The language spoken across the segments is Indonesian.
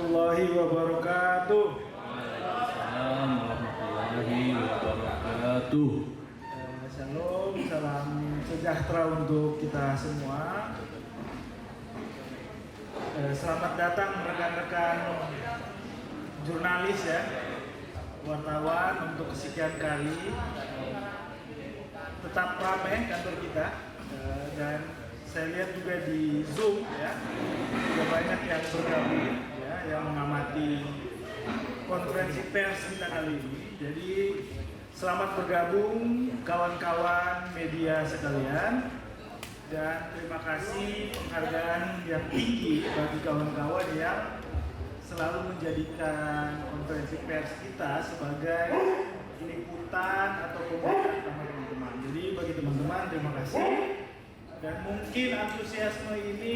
warahmatullahi wabarakatuh. Waalaikumsalam warahmatullahi wabarakatuh. Shalom, salam sejahtera untuk kita semua. Selamat datang rekan-rekan jurnalis ya, wartawan untuk kesekian kali. Tetap ramai kantor kita dan saya lihat juga di Zoom ya, juga banyak yang bergabung ya, yang mengamati konferensi pers kita kali ini. Jadi selamat bergabung kawan-kawan media sekalian, dan terima kasih penghargaan yang tinggi bagi kawan-kawan yang selalu menjadikan konferensi pers kita sebagai liputan atau pemberitaan sama teman-teman. Jadi bagi teman-teman terima kasih. Dan mungkin antusiasme ini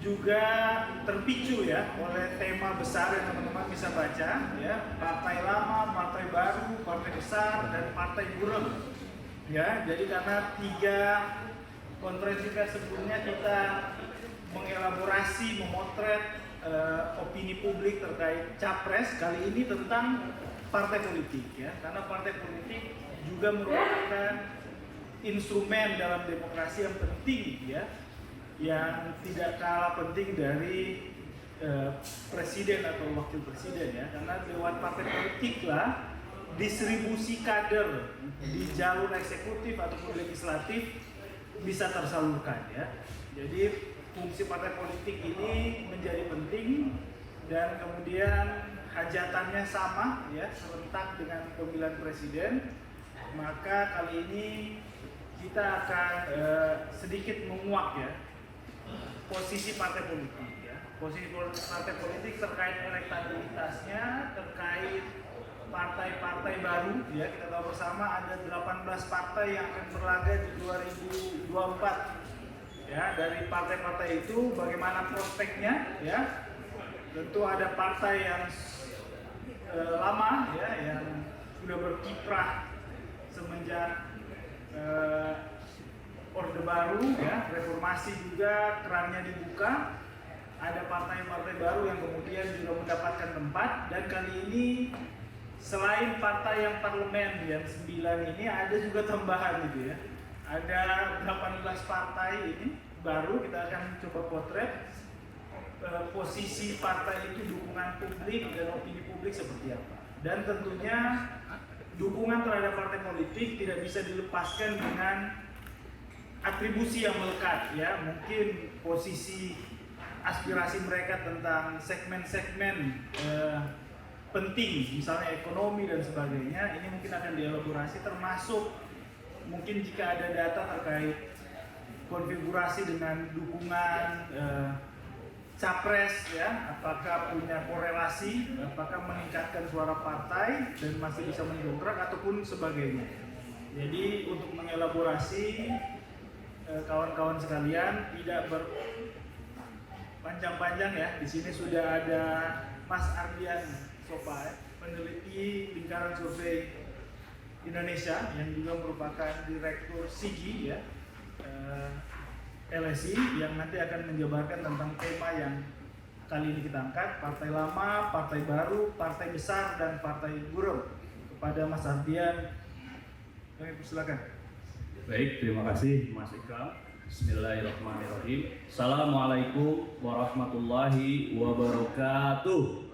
juga terpicu ya oleh tema besar yang teman-teman bisa baca ya, partai lama, partai baru, partai besar, dan partai buram ya. Jadi karena 3 konferensi pers sebelumnya kita mengelaborasi, memotret opini publik terkait capres, kali ini tentang partai politik ya, karena partai politik juga merupakan instrumen dalam demokrasi yang penting ya, yang tidak kalah penting dari presiden atau wakil presiden ya, karena lewat partai politik lah distribusi kader di jalur eksekutif ataupun legislatif bisa tersalurkan ya. Jadi fungsi partai politik ini menjadi penting, dan kemudian hajatannya sama ya, serentak dengan pemilihan presiden. Maka kali ini kita akan sedikit menguak ya posisi partai politik ya, posisi partai politik terkait elektabilitasnya, terkait partai-partai baru ya. Kita tahu bersama ada 18 partai yang akan berlaga di 2024 ya. Dari partai-partai itu bagaimana prospeknya ya. Tentu ada partai yang lama ya, yang sudah berkiprah semenjak Orde Baru ya, reformasi juga kerannya dibuka. Ada partai-partai baru yang kemudian juga mendapatkan tempat, dan kali ini selain partai yang parlemen yang 9 ini ada juga tambahan gitu ya. Ada 18 partai ini baru, kita akan coba potret posisi partai itu, dukungan publik dan opini publik seperti apa. Dan tentunya dukungan terhadap partai politik tidak bisa dilepaskan dengan atribusi yang melekat ya. Mungkin posisi aspirasi mereka tentang segmen-segmen penting, misalnya ekonomi dan sebagainya, ini mungkin akan dielaborasi, termasuk mungkin jika ada data terkait konfigurasi dengan dukungan capres ya, apakah punya korelasi, apakah meningkatkan suara partai dan masih bisa mendongkrak ataupun sebagainya. Jadi untuk mengelaborasi kawan-kawan sekalian, tidak berpanjang-panjang ya, di sini sudah ada Mas Ardian Sopa, peneliti lingkaran survei Indonesia yang juga merupakan direktur SIGI ya, LSI, yang nanti akan menjabarkan tentang tema yang kali ini kita angkat, partai lama, partai baru, partai besar, dan partai buram. Kepada Mas Ardian, kami persilakan. Baik, terima kasih Mas Ikram. Bismillahirrahmanirrahim. Assalamualaikum warahmatullahi wabarakatuh.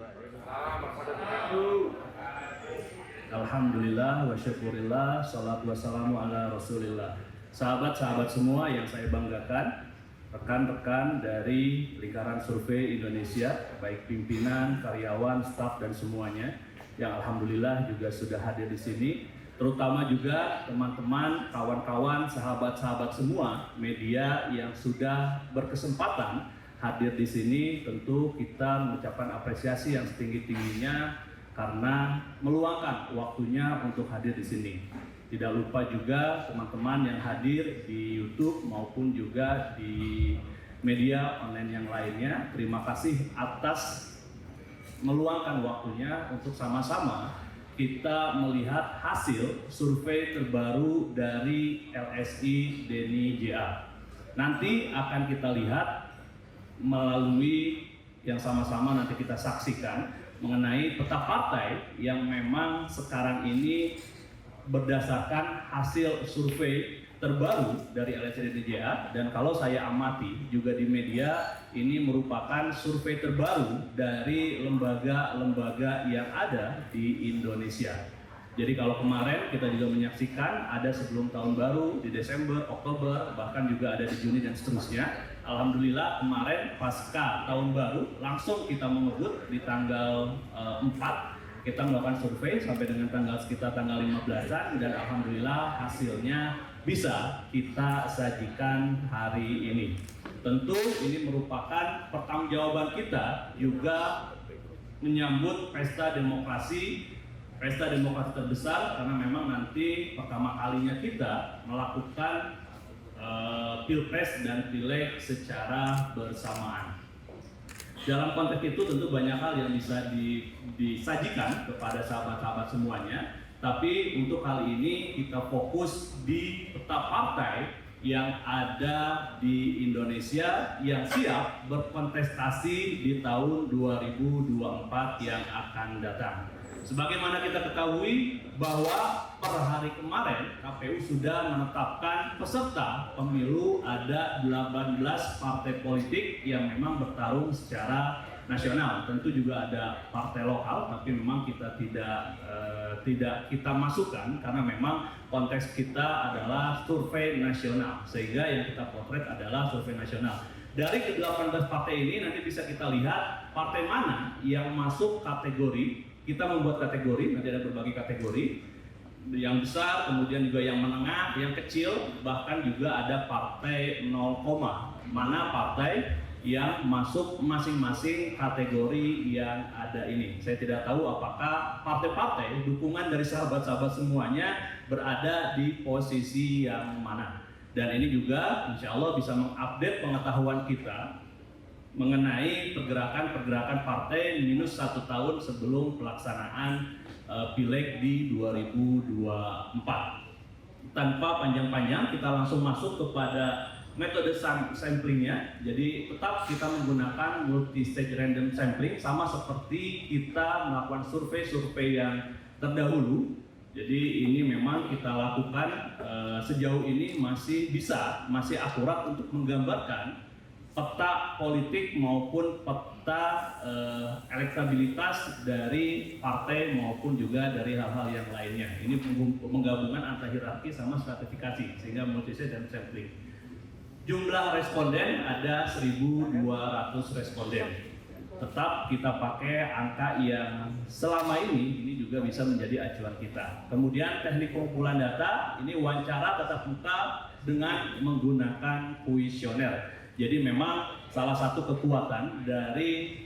Alhamdulillah wa syukurillah, salatu wassalamu ala rasulillah. Sahabat-sahabat semua yang saya banggakan, rekan-rekan dari lingkaran survei Indonesia, baik pimpinan, karyawan, staf, dan semuanya yang alhamdulillah juga sudah hadir di sini, terutama juga teman-teman, kawan-kawan, sahabat-sahabat semua media yang sudah berkesempatan hadir di sini. Tentu kita mengucapkan apresiasi yang setinggi-tingginya karena meluangkan waktunya untuk hadir di sini. Tidak lupa juga teman-teman yang hadir di YouTube maupun juga di media online yang lainnya. Terima kasih atas meluangkan waktunya untuk sama-sama kita melihat hasil survei terbaru dari LSI Deni JA. Nanti akan kita lihat melalui yang sama-sama nanti kita saksikan mengenai peta partai yang memang sekarang ini berdasarkan hasil survei terbaru dari LSDDJA, dan kalau saya amati juga di media ini merupakan survei terbaru dari lembaga-lembaga yang ada di Indonesia. Jadi kalau kemarin kita juga menyaksikan ada sebelum tahun baru di Desember, Oktober, bahkan juga ada di Juni dan seterusnya. Alhamdulillah kemarin pasca tahun baru langsung kita mengebut di tanggal 4 kita melakukan survei sampai dengan sekitar tanggal 15-an, dan alhamdulillah hasilnya bisa kita sajikan hari ini. Tentu ini merupakan pertanggungjawaban kita juga menyambut pesta demokrasi terbesar, karena memang nanti pertama kalinya kita melakukan pilpres dan pileg secara bersamaan. Dalam konteks itu tentu banyak hal yang bisa disajikan kepada sahabat-sahabat semuanya, tapi untuk kali ini kita fokus di peta partai yang ada di Indonesia yang siap berkontestasi di tahun 2024 yang akan datang. Sebagaimana kita ketahui bahwa per hari kemarin KPU sudah menetapkan peserta pemilu, ada 18 partai politik yang memang bertarung secara nasional. Tentu juga ada partai lokal, tapi memang kita tidak kita masukkan karena memang konteks kita adalah survei nasional, sehingga yang kita potret adalah survei nasional. Dari ke-18 partai ini nanti bisa kita lihat partai mana yang masuk kategori. Kita membuat kategori, nanti ada berbagai kategori, yang besar, kemudian juga yang menengah, yang kecil, bahkan juga ada partai 0, mana partai yang masuk masing-masing kategori yang ada ini. Saya tidak tahu apakah partai-partai dukungan dari sahabat-sahabat semuanya berada di posisi yang mana. Dan ini juga insya Allah bisa mengupdate pengetahuan kita mengenai pergerakan partai minus 1 tahun sebelum pelaksanaan pileg di 2024. Tanpa panjang-panjang kita langsung masuk kepada metode samplingnya. Jadi tetap kita menggunakan multi-stage random sampling sama seperti kita melakukan survei yang terdahulu. Jadi ini memang kita lakukan sejauh ini masih akurat untuk menggambarkan peta politik maupun peta elektabilitas dari partai maupun juga dari hal-hal yang lainnya. Ini penggabungan antara hierarki sama stratifikasi sehingga multi-stage dan sampling. Jumlah responden ada 1.200 responden. Tetap kita pakai angka yang selama ini juga bisa menjadi acuan kita. Kemudian teknik pengumpulan data, ini wawancara tatap muka dengan menggunakan kuesioner. Jadi memang salah satu kekuatan dari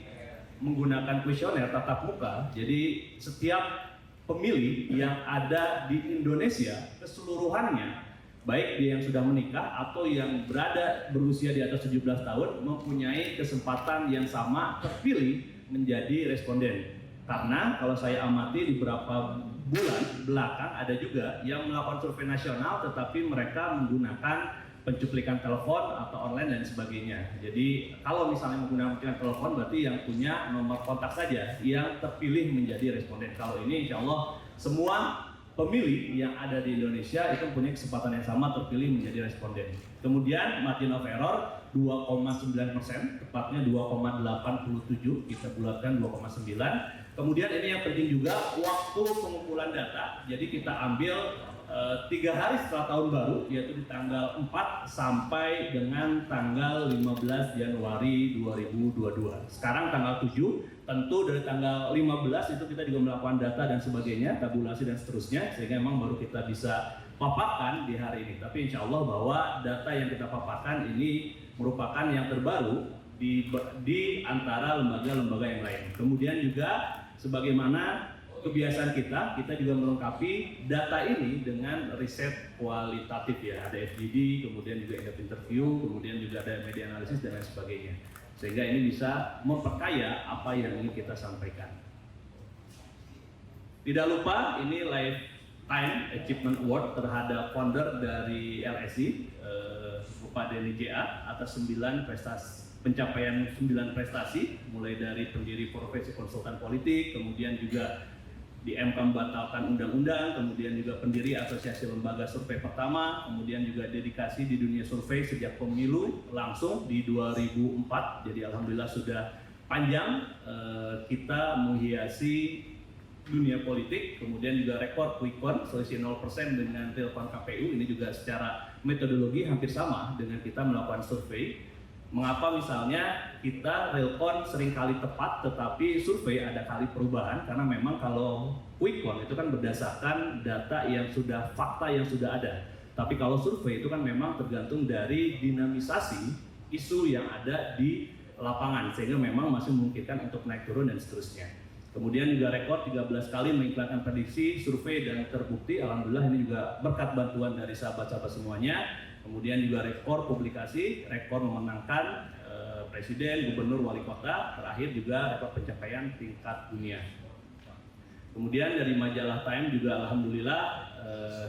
menggunakan kuesioner tatap muka, jadi setiap pemilih yang ada di Indonesia keseluruhannya, baik dia yang sudah menikah atau yang berusia di atas 17 tahun, mempunyai kesempatan yang sama terpilih menjadi responden. Karena kalau saya amati di beberapa bulan belakang ada juga yang melakukan survei nasional tetapi mereka menggunakan pencuplikan telepon atau online dan sebagainya. Jadi kalau misalnya menggunakan telepon berarti yang punya nomor kontak saja yang terpilih menjadi responden. Kalau ini insya Allah semua pemilih yang ada di Indonesia itu punya kesempatan yang sama terpilih menjadi responden. Kemudian margin of error 2,9%, tepatnya 2,87, kita bulatkan 2,9. Kemudian ini yang penting juga waktu pengumpulan data. Jadi kita ambil 3 hari setelah tahun baru, yaitu di tanggal 4 sampai dengan tanggal 15 Januari 2022. Sekarang tanggal 7, tentu dari tanggal 15 itu kita juga melakukan data dan sebagainya, tabulasi dan seterusnya, sehingga memang baru kita bisa paparkan di hari ini. Tapi insya Allah bahwa data yang kita paparkan ini merupakan yang terbaru di antara lembaga-lembaga yang lain. Kemudian juga sebagaimana kebiasaan kita juga melengkapi data ini dengan riset kualitatif ya. Ada FGD, kemudian juga ada interview, kemudian juga ada media analisis dan lain sebagainya. Sehingga ini bisa memperkaya apa yang ingin kita sampaikan. Tidak lupa ini Lifetime Achievement Award terhadap founder dari LSI, Bapak Denny JA atas 9 pencapaian 9 prestasi, mulai dari pendiri profesi konsultan politik, kemudian juga di MK membatalkan undang-undang, kemudian juga pendiri asosiasi lembaga survei pertama, kemudian juga dedikasi di dunia survei sejak pemilu langsung di 2004. Jadi alhamdulillah sudah panjang kita menghiasi dunia politik, kemudian juga rekor quick count selisih 0% dengan real count KPU. Ini juga secara metodologi hampir sama dengan kita melakukan survei. Mengapa misalnya kita real count seringkali tepat tetapi survei ada kali perubahan, karena memang kalau quick count itu kan berdasarkan data yang sudah, fakta yang sudah ada. Tapi kalau survei itu kan memang tergantung dari dinamisasi isu yang ada di lapangan, sehingga memang masih memungkinkan untuk naik turun dan seterusnya. Kemudian juga rekor 13 kali mengiklankan prediksi, survei dan terbukti. Alhamdulillah ini juga berkat bantuan dari sahabat-sahabat semuanya. Kemudian juga rekor publikasi, rekor memenangkan presiden, gubernur, wali kota, terakhir juga rekor pencapaian tingkat dunia. Kemudian dari majalah Time juga alhamdulillah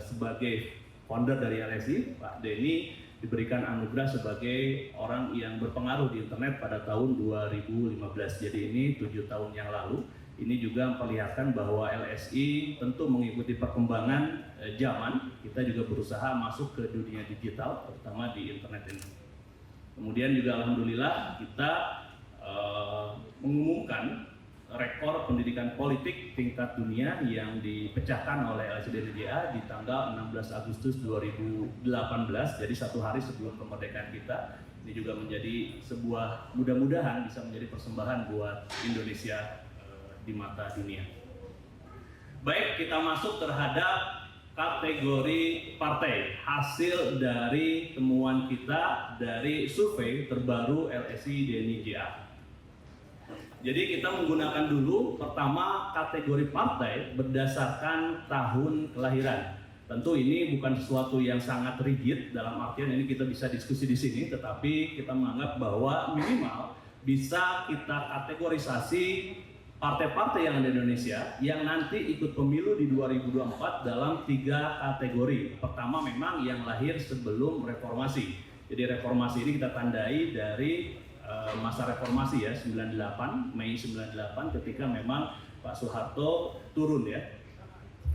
sebagai founder dari LSI, Pak Denny diberikan anugerah sebagai orang yang berpengaruh di internet pada tahun 2015. Jadi ini 7 tahun yang lalu. Ini juga memperlihatkan bahwa LSI tentu mengikuti perkembangan zaman. Kita juga berusaha masuk ke dunia digital, terutama di internet ini. Kemudian juga alhamdulillah kita mengumumkan rekor pendidikan politik tingkat dunia yang dipecahkan oleh LSI DNIJA di tanggal 16 Agustus 2018. Jadi 1 hari sebelum kemerdekaan kita. Ini juga menjadi sebuah, mudah-mudahan bisa menjadi persembahan buat Indonesia di mata dunia. Baik, kita masuk terhadap kategori partai. Hasil dari temuan kita dari survei terbaru LSI DNIJA. Jadi kita menggunakan dulu pertama kategori partai berdasarkan tahun kelahiran. Tentu ini bukan sesuatu yang sangat rigid, dalam artian ini kita bisa diskusi di sini, tetapi kita menganggap bahwa minimal bisa kita kategorisasi partai-partai yang ada di Indonesia yang nanti ikut pemilu di 2024 dalam 3 kategori. Pertama memang yang lahir sebelum reformasi. Jadi reformasi ini kita tandai dari masa reformasi ya, 98, Mei 98 ketika memang Pak Soeharto turun ya.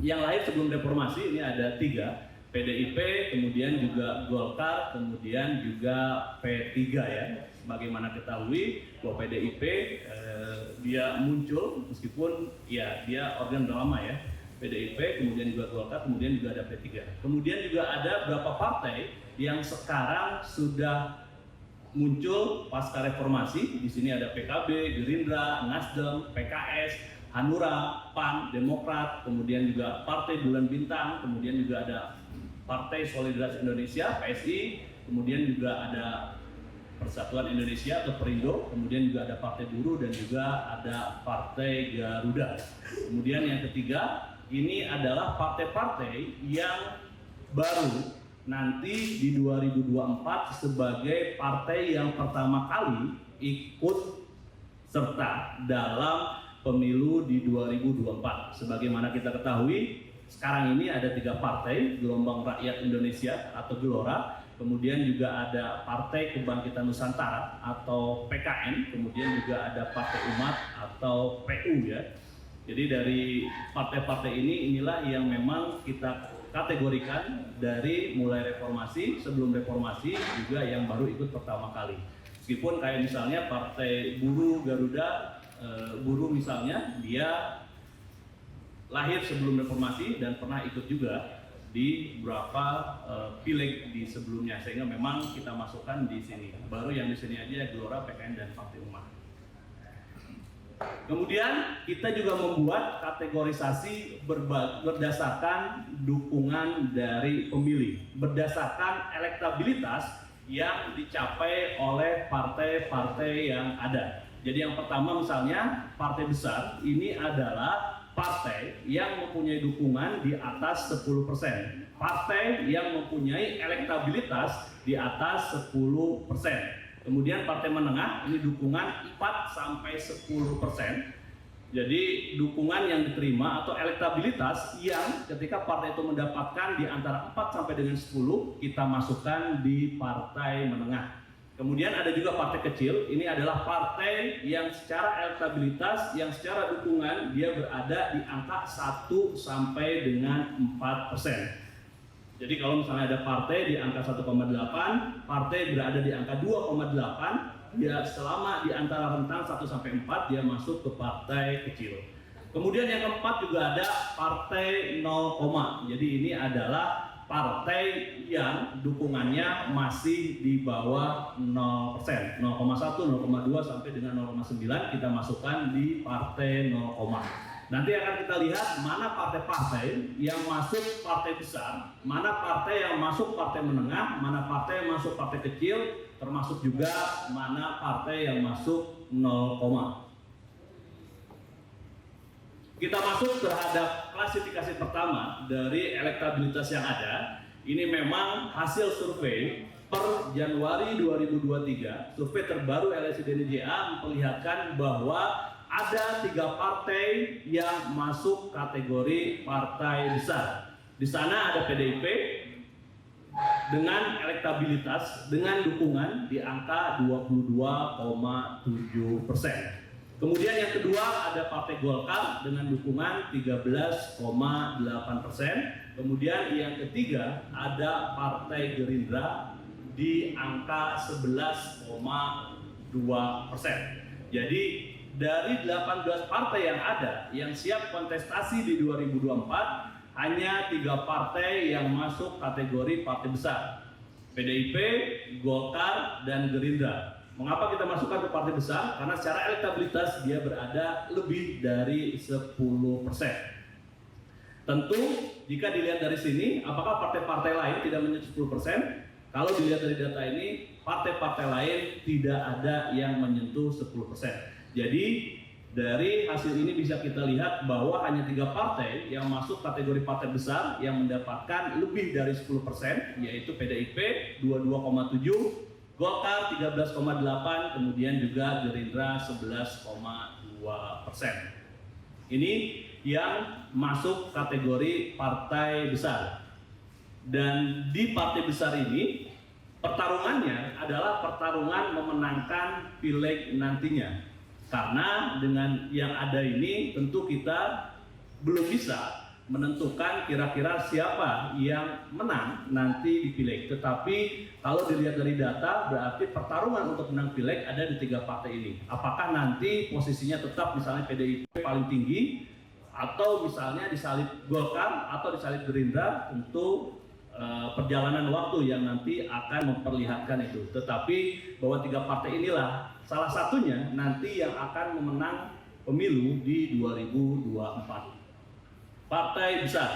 Yang lahir sebelum reformasi ini ada 3, PDIP, kemudian juga Golkar, kemudian juga P3 ya. Bagaimana ketahui bahwa PDIP dia muncul meskipun ya dia organ lama ya, PDIP, kemudian juga Golkar, kemudian juga ada P3. Kemudian juga ada beberapa partai yang sekarang sudah muncul pasca reformasi. Di sini ada PKB, Gerindra, Nasdem, PKS, Hanura, PAN, Demokrat, kemudian juga Partai Bulan Bintang, kemudian juga ada Partai Solidaritas Indonesia (PSI), kemudian juga ada Persatuan Indonesia atau Perindo, kemudian juga ada Partai Buruh dan juga ada Partai Garuda. Kemudian yang ketiga, ini adalah partai-partai yang baru nanti di 2024 sebagai partai yang pertama kali ikut serta dalam pemilu di 2024. Sebagaimana kita ketahui, sekarang ini ada 3 partai, Gelombang Rakyat Indonesia atau Gelora, kemudian juga ada Partai Kebangkitan Nusantara atau PKN, kemudian juga ada Partai Umat atau PU ya. Jadi dari partai-partai ini, inilah yang memang kita kategorikan dari mulai reformasi, sebelum reformasi juga yang baru ikut pertama kali. Meskipun kayak misalnya Partai Buruh Garuda, Buruh misalnya, dia lahir sebelum reformasi dan pernah ikut juga di beberapa pileg di sebelumnya, sehingga memang kita masukkan di sini. Baru yang di sini aja Gelora, PKN dan Partai Umat. Kemudian kita juga membuat kategorisasi berdasarkan dukungan dari pemilih, berdasarkan elektabilitas yang dicapai oleh partai-partai yang ada. Jadi yang pertama misalnya partai besar ini adalah partai yang mempunyai dukungan di atas 10%, partai yang mempunyai elektabilitas di atas 10%. Kemudian partai menengah ini dukungan 4-10%. Jadi dukungan yang diterima atau elektabilitas yang ketika partai itu mendapatkan di antara 4 sampai dengan 10, kita masukkan di partai menengah. Kemudian ada juga partai kecil, ini adalah partai yang secara elektabilitas, yang secara dukungan dia berada di angka 1 sampai dengan 4%. Jadi kalau misalnya ada partai di angka 1,8, partai berada di angka 2,8, ya selama di antara rentang 1 sampai 4 dia masuk ke partai kecil. Kemudian yang keempat juga ada partai 0, jadi ini adalah partai yang dukungannya masih di bawah 0%, 0,1, 0,2 sampai dengan 0,9 kita masukkan di partai 0. Nanti akan kita lihat mana partai-partai yang masuk partai besar, mana partai yang masuk partai menengah, mana partai yang masuk partai kecil, termasuk juga mana partai yang masuk 0. Kita masuk terhadap klasifikasi pertama dari elektabilitas yang ada. Ini memang hasil survei per Januari 2023. Survei terbaru LSI DNJA memperlihatkan bahwa ada 3 partai yang masuk kategori partai besar. Di sana ada PDIP dengan elektabilitas, dengan dukungan di angka 22,7%. Kemudian yang kedua ada Partai Golkar dengan dukungan 13,8%. Kemudian yang ketiga ada Partai Gerindra di angka 11,2%. Jadi dari 18 partai yang ada yang siap kontestasi di 2024, hanya 3 partai yang masuk kategori partai besar. PDIP, Golkar, dan Gerindra. Mengapa kita masukkan ke partai besar? Karena secara elektabilitas dia berada lebih dari 10%. Tentu jika dilihat dari sini, apakah partai-partai lain tidak menyentuh 10%? Kalau dilihat dari data ini, partai-partai lain tidak ada yang menyentuh 10%. Jadi dari hasil ini bisa kita lihat bahwa hanya 3 partai yang masuk kategori partai besar yang mendapatkan lebih dari 10%, yaitu PDIP 22,7%, Golkar 13,8%, kemudian juga Gerindra 11,2%. Ini yang masuk kategori partai besar. Dan di partai besar ini pertarungannya adalah pertarungan memenangkan pileg nantinya. Karena dengan yang ada ini tentu kita belum bisa menentukan kira-kira siapa yang menang nanti di pileg. Tetapi kalau dilihat dari data berarti pertarungan untuk menang pileg ada di 3 partai ini. Apakah nanti posisinya tetap misalnya PDIP paling tinggi, atau misalnya disalib Golkar atau disalib Gerindra, tentu perjalanan waktu yang nanti akan memperlihatkan itu. Tetapi bahwa 3 partai inilah salah satunya nanti yang akan memenang pemilu di 2024. Partai besar.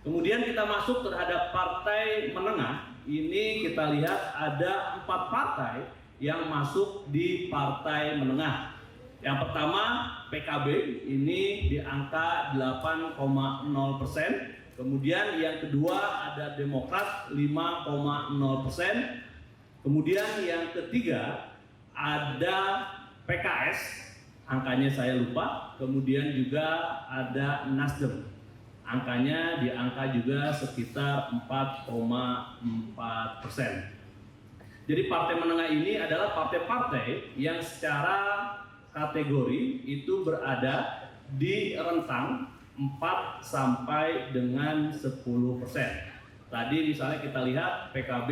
Kemudian kita masuk terhadap partai menengah. Ini kita lihat ada 4 partai yang masuk di partai menengah. Yang pertama PKB, ini di angka 8,0%. Kemudian yang kedua ada Demokrat 5,0%. Kemudian yang ketiga ada PKS, angkanya saya lupa. Kemudian juga ada Nasdem, angkanya di angka juga sekitar 4,4%. Jadi partai menengah ini adalah partai-partai yang secara kategori itu berada di rentang 4 sampai dengan 10%. Tadi misalnya kita lihat PKB,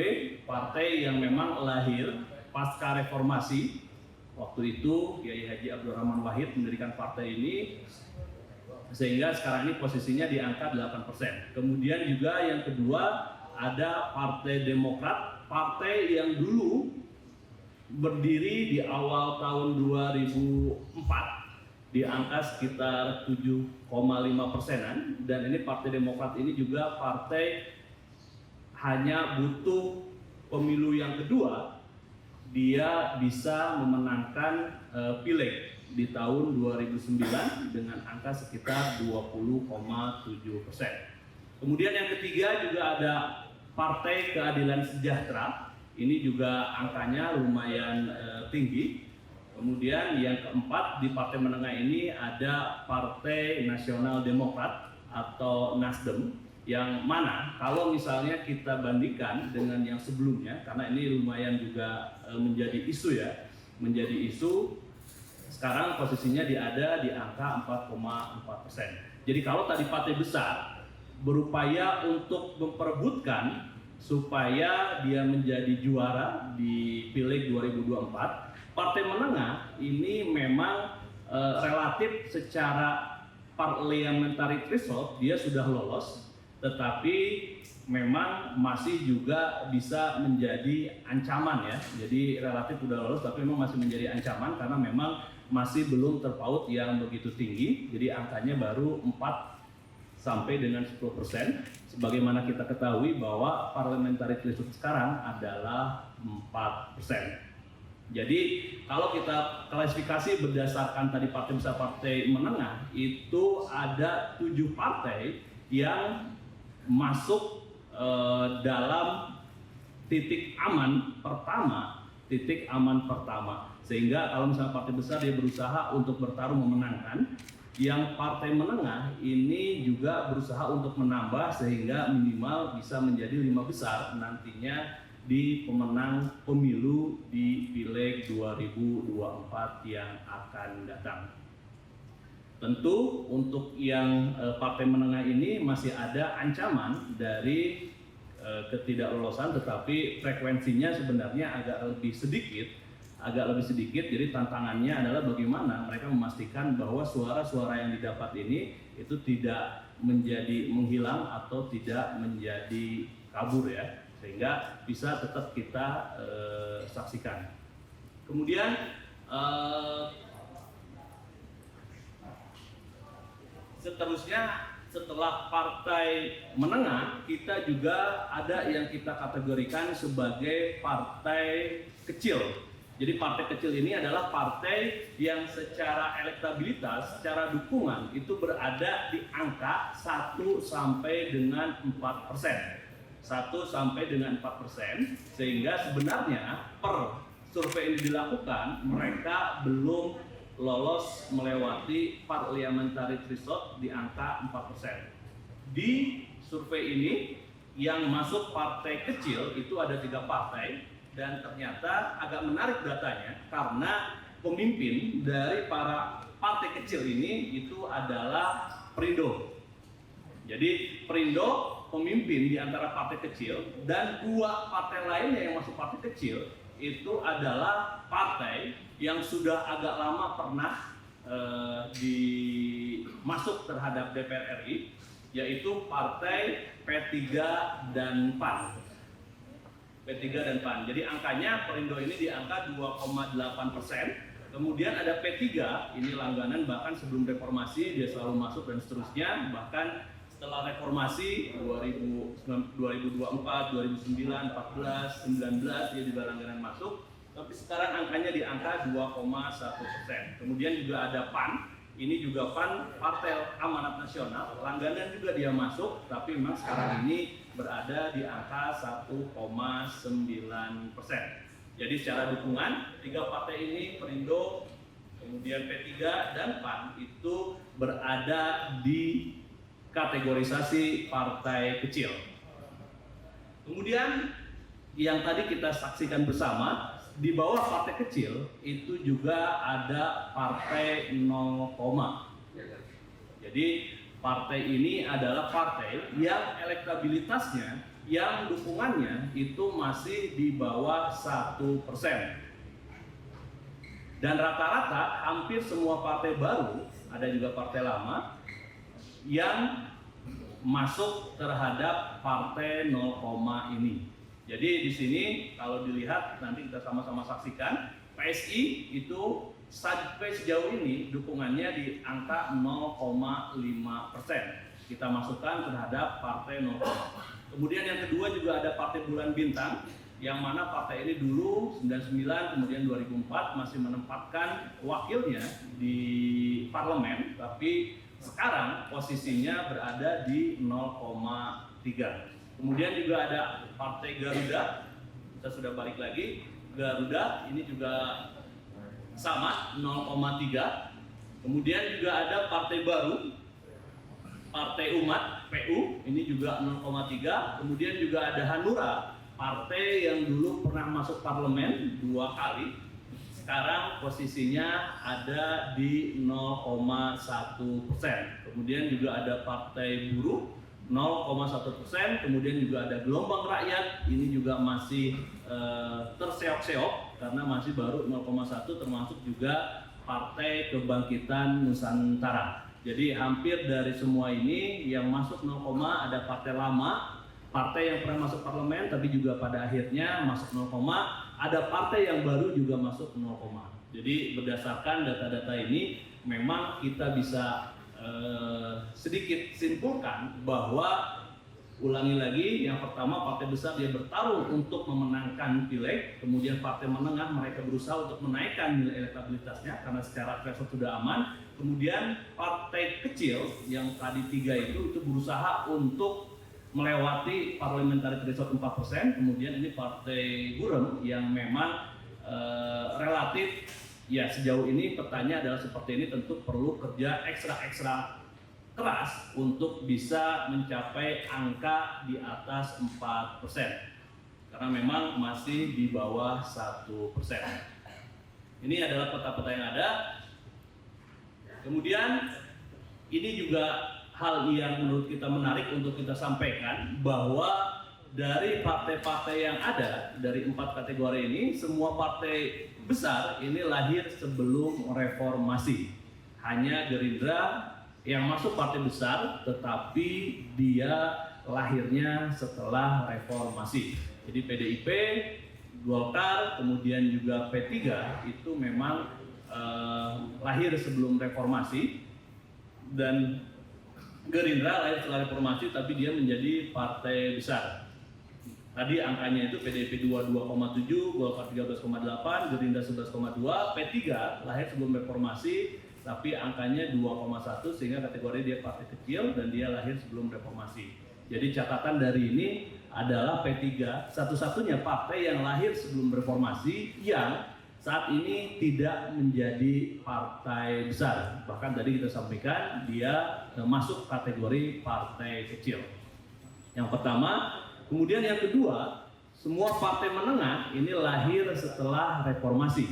partai yang memang lahir pasca reformasi. Waktu itu Kiai Haji Abdurrahman Wahid mendirikan partai ini, sehingga sekarang ini posisinya di angka 8%. Kemudian juga yang kedua ada Partai Demokrat, partai yang dulu berdiri di awal tahun 2004 di angka sekitar 7,5%-an. Dan ini Partai Demokrat ini juga partai hanya butuh pemilu yang kedua dia bisa memenangkan pileg di tahun 2009 dengan angka sekitar 20,7%. Kemudian yang ketiga juga ada Partai Keadilan Sejahtera, ini juga angkanya lumayan tinggi. Kemudian yang keempat di partai menengah ini ada Partai Nasional Demokrat atau Nasdem yang mana kalau misalnya kita bandingkan dengan yang sebelumnya, karena ini lumayan juga menjadi isu ya, menjadi isu. Sekarang posisinya ada di angka 4,4%. Jadi kalau tadi partai besar berupaya untuk memperebutkan supaya dia menjadi juara di Pileg 2024, partai menengah ini memang relatif secara parliamentary threshold dia sudah lolos, tetapi memang masih juga bisa menjadi ancaman ya. Jadi relatif sudah lolos tapi memang masih menjadi ancaman karena memang masih belum terpaut yang begitu tinggi. Jadi angkanya baru 4 sampai dengan 10%. Sebagaimana kita ketahui bahwa parliamentary threshold sekarang adalah 4%. Jadi kalau kita klasifikasi berdasarkan tadi partai besar partai menengah, itu ada 7 partai yang masuk dalam titik aman pertama. Sehingga kalau misalnya partai besar dia berusaha untuk bertarung memenangkan, yang partai menengah ini juga berusaha untuk menambah sehingga minimal bisa menjadi 5 besar nantinya di pemenang pemilu di Pileg 2024 yang akan datang. Tentu untuk yang partai menengah ini masih ada ancaman dari ketidaklolosan, tetapi frekuensinya sebenarnya agak lebih sedikit. Jadi tantangannya adalah bagaimana mereka memastikan bahwa suara-suara yang didapat ini itu tidak menjadi menghilang atau tidak menjadi kabur ya, sehingga bisa tetap kita saksikan. Kemudian seterusnya setelah partai menengah, kita juga ada yang kita kategorikan sebagai partai kecil. Jadi partai kecil ini adalah partai yang secara elektabilitas, secara dukungan itu berada di angka 1 sampai dengan 4%. 1 sampai dengan 4%, sehingga sebenarnya per survei ini dilakukan, mereka belum lolos melewati parliamentary threshold di angka 4%. Di survei ini yang masuk partai kecil itu ada 3 partai. Dan ternyata agak menarik datanya karena pemimpin dari para partai kecil ini itu adalah Perindo. Jadi Perindo pemimpin di antara partai kecil, dan 2 partai lainnya yang masuk partai kecil itu adalah partai yang sudah agak lama pernah masuk terhadap DPR RI, yaitu partai P3 dan PAN. P3 dan PAN. Jadi angkanya Perindo ini di angka 2,8%. Kemudian ada P3, ini langganan bahkan sebelum reformasi dia selalu masuk dan seterusnya. Bahkan setelah reformasi 2024, 2009, 14, 19 dia juga langganan masuk. Tapi sekarang angkanya di angka 2,1%. Kemudian juga ada PAN. Ini juga PAN, Partai Amanat Nasional, langganan juga dia masuk, tapi memang sekarang ini berada di angka 1,9%. Jadi secara dukungan, 3 partai ini, Perindo, kemudian P3 dan PAN itu berada di kategorisasi partai kecil. Kemudian yang tadi kita saksikan bersama, di bawah partai kecil itu juga ada partai 0, jadi partai ini adalah partai yang elektabilitasnya, yang dukungannya itu masih di bawah 1%. Dan rata-rata hampir semua partai baru, ada juga partai lama yang masuk terhadap partai 0, ini. Jadi di sini kalau dilihat nanti kita sama-sama saksikan, PSI itu sampai sejauh ini dukungannya di angka 0,5%. Kita masukkan terhadap partai 0. Kemudian yang kedua juga ada Partai Bulan Bintang, yang mana partai ini dulu 99 kemudian 2004 masih menempatkan wakilnya di parlemen, tapi sekarang posisinya berada di 0,3. Kemudian juga ada Partai Garuda, kita sudah balik lagi, Garuda ini juga sama 0,3. Kemudian juga ada partai baru Partai Umat PU ini juga 0,3. Kemudian juga ada Hanura, partai yang dulu pernah masuk parlemen 2 kali, sekarang posisinya ada di 0,1%. Kemudian juga ada Partai Buruh 0,1%. Kemudian juga ada Gelombang Rakyat, ini juga masih terseok-seok karena masih baru 0,1, termasuk juga Partai Kebangkitan Nusantara. Jadi hampir dari semua ini yang masuk 0, ada partai lama, partai yang pernah masuk parlemen tapi juga pada akhirnya masuk 0, ada partai yang baru juga masuk 0. Jadi berdasarkan data-data ini memang kita bisa sedikit simpulkan bahwa, ulangi lagi, yang pertama partai besar dia bertarung untuk memenangkan pileg, kemudian partai menengah mereka berusaha untuk menaikkan nilai elektabilitasnya karena secara threshold sudah aman, kemudian partai kecil yang tadi 3 itu berusaha untuk melewati parliamentary threshold 4%, kemudian ini partai buram yang memang relatif ya sejauh ini petanya adalah seperti ini, tentu perlu kerja ekstra keras untuk bisa mencapai angka di atas 4%, karena memang masih di bawah 1%. Ini adalah peta-peta yang ada. Kemudian ini juga hal yang menurut kita menarik untuk kita sampaikan, bahwa dari partai-partai yang ada dari 4 kategori ini, semua partai besar ini lahir sebelum reformasi. Hanya Gerindra yang masuk partai besar, tetapi dia lahirnya setelah reformasi. Jadi PDIP, Golkar, kemudian juga P3 itu memang lahir sebelum reformasi, dan Gerindra lahir setelah reformasi tapi dia menjadi partai besar. Tadi angkanya itu PDIP 22,7, Golkar 13,8, Gerindra 11,2, P3 lahir sebelum reformasi tapi angkanya 2,1, sehingga kategori dia partai kecil dan dia lahir sebelum reformasi. Jadi catatan dari ini adalah P3 satu-satunya partai yang lahir sebelum reformasi yang saat ini tidak menjadi partai besar. Bahkan tadi kita sampaikan dia masuk kategori partai kecil. Yang pertama. Kemudian yang kedua, semua partai menengah ini lahir setelah reformasi.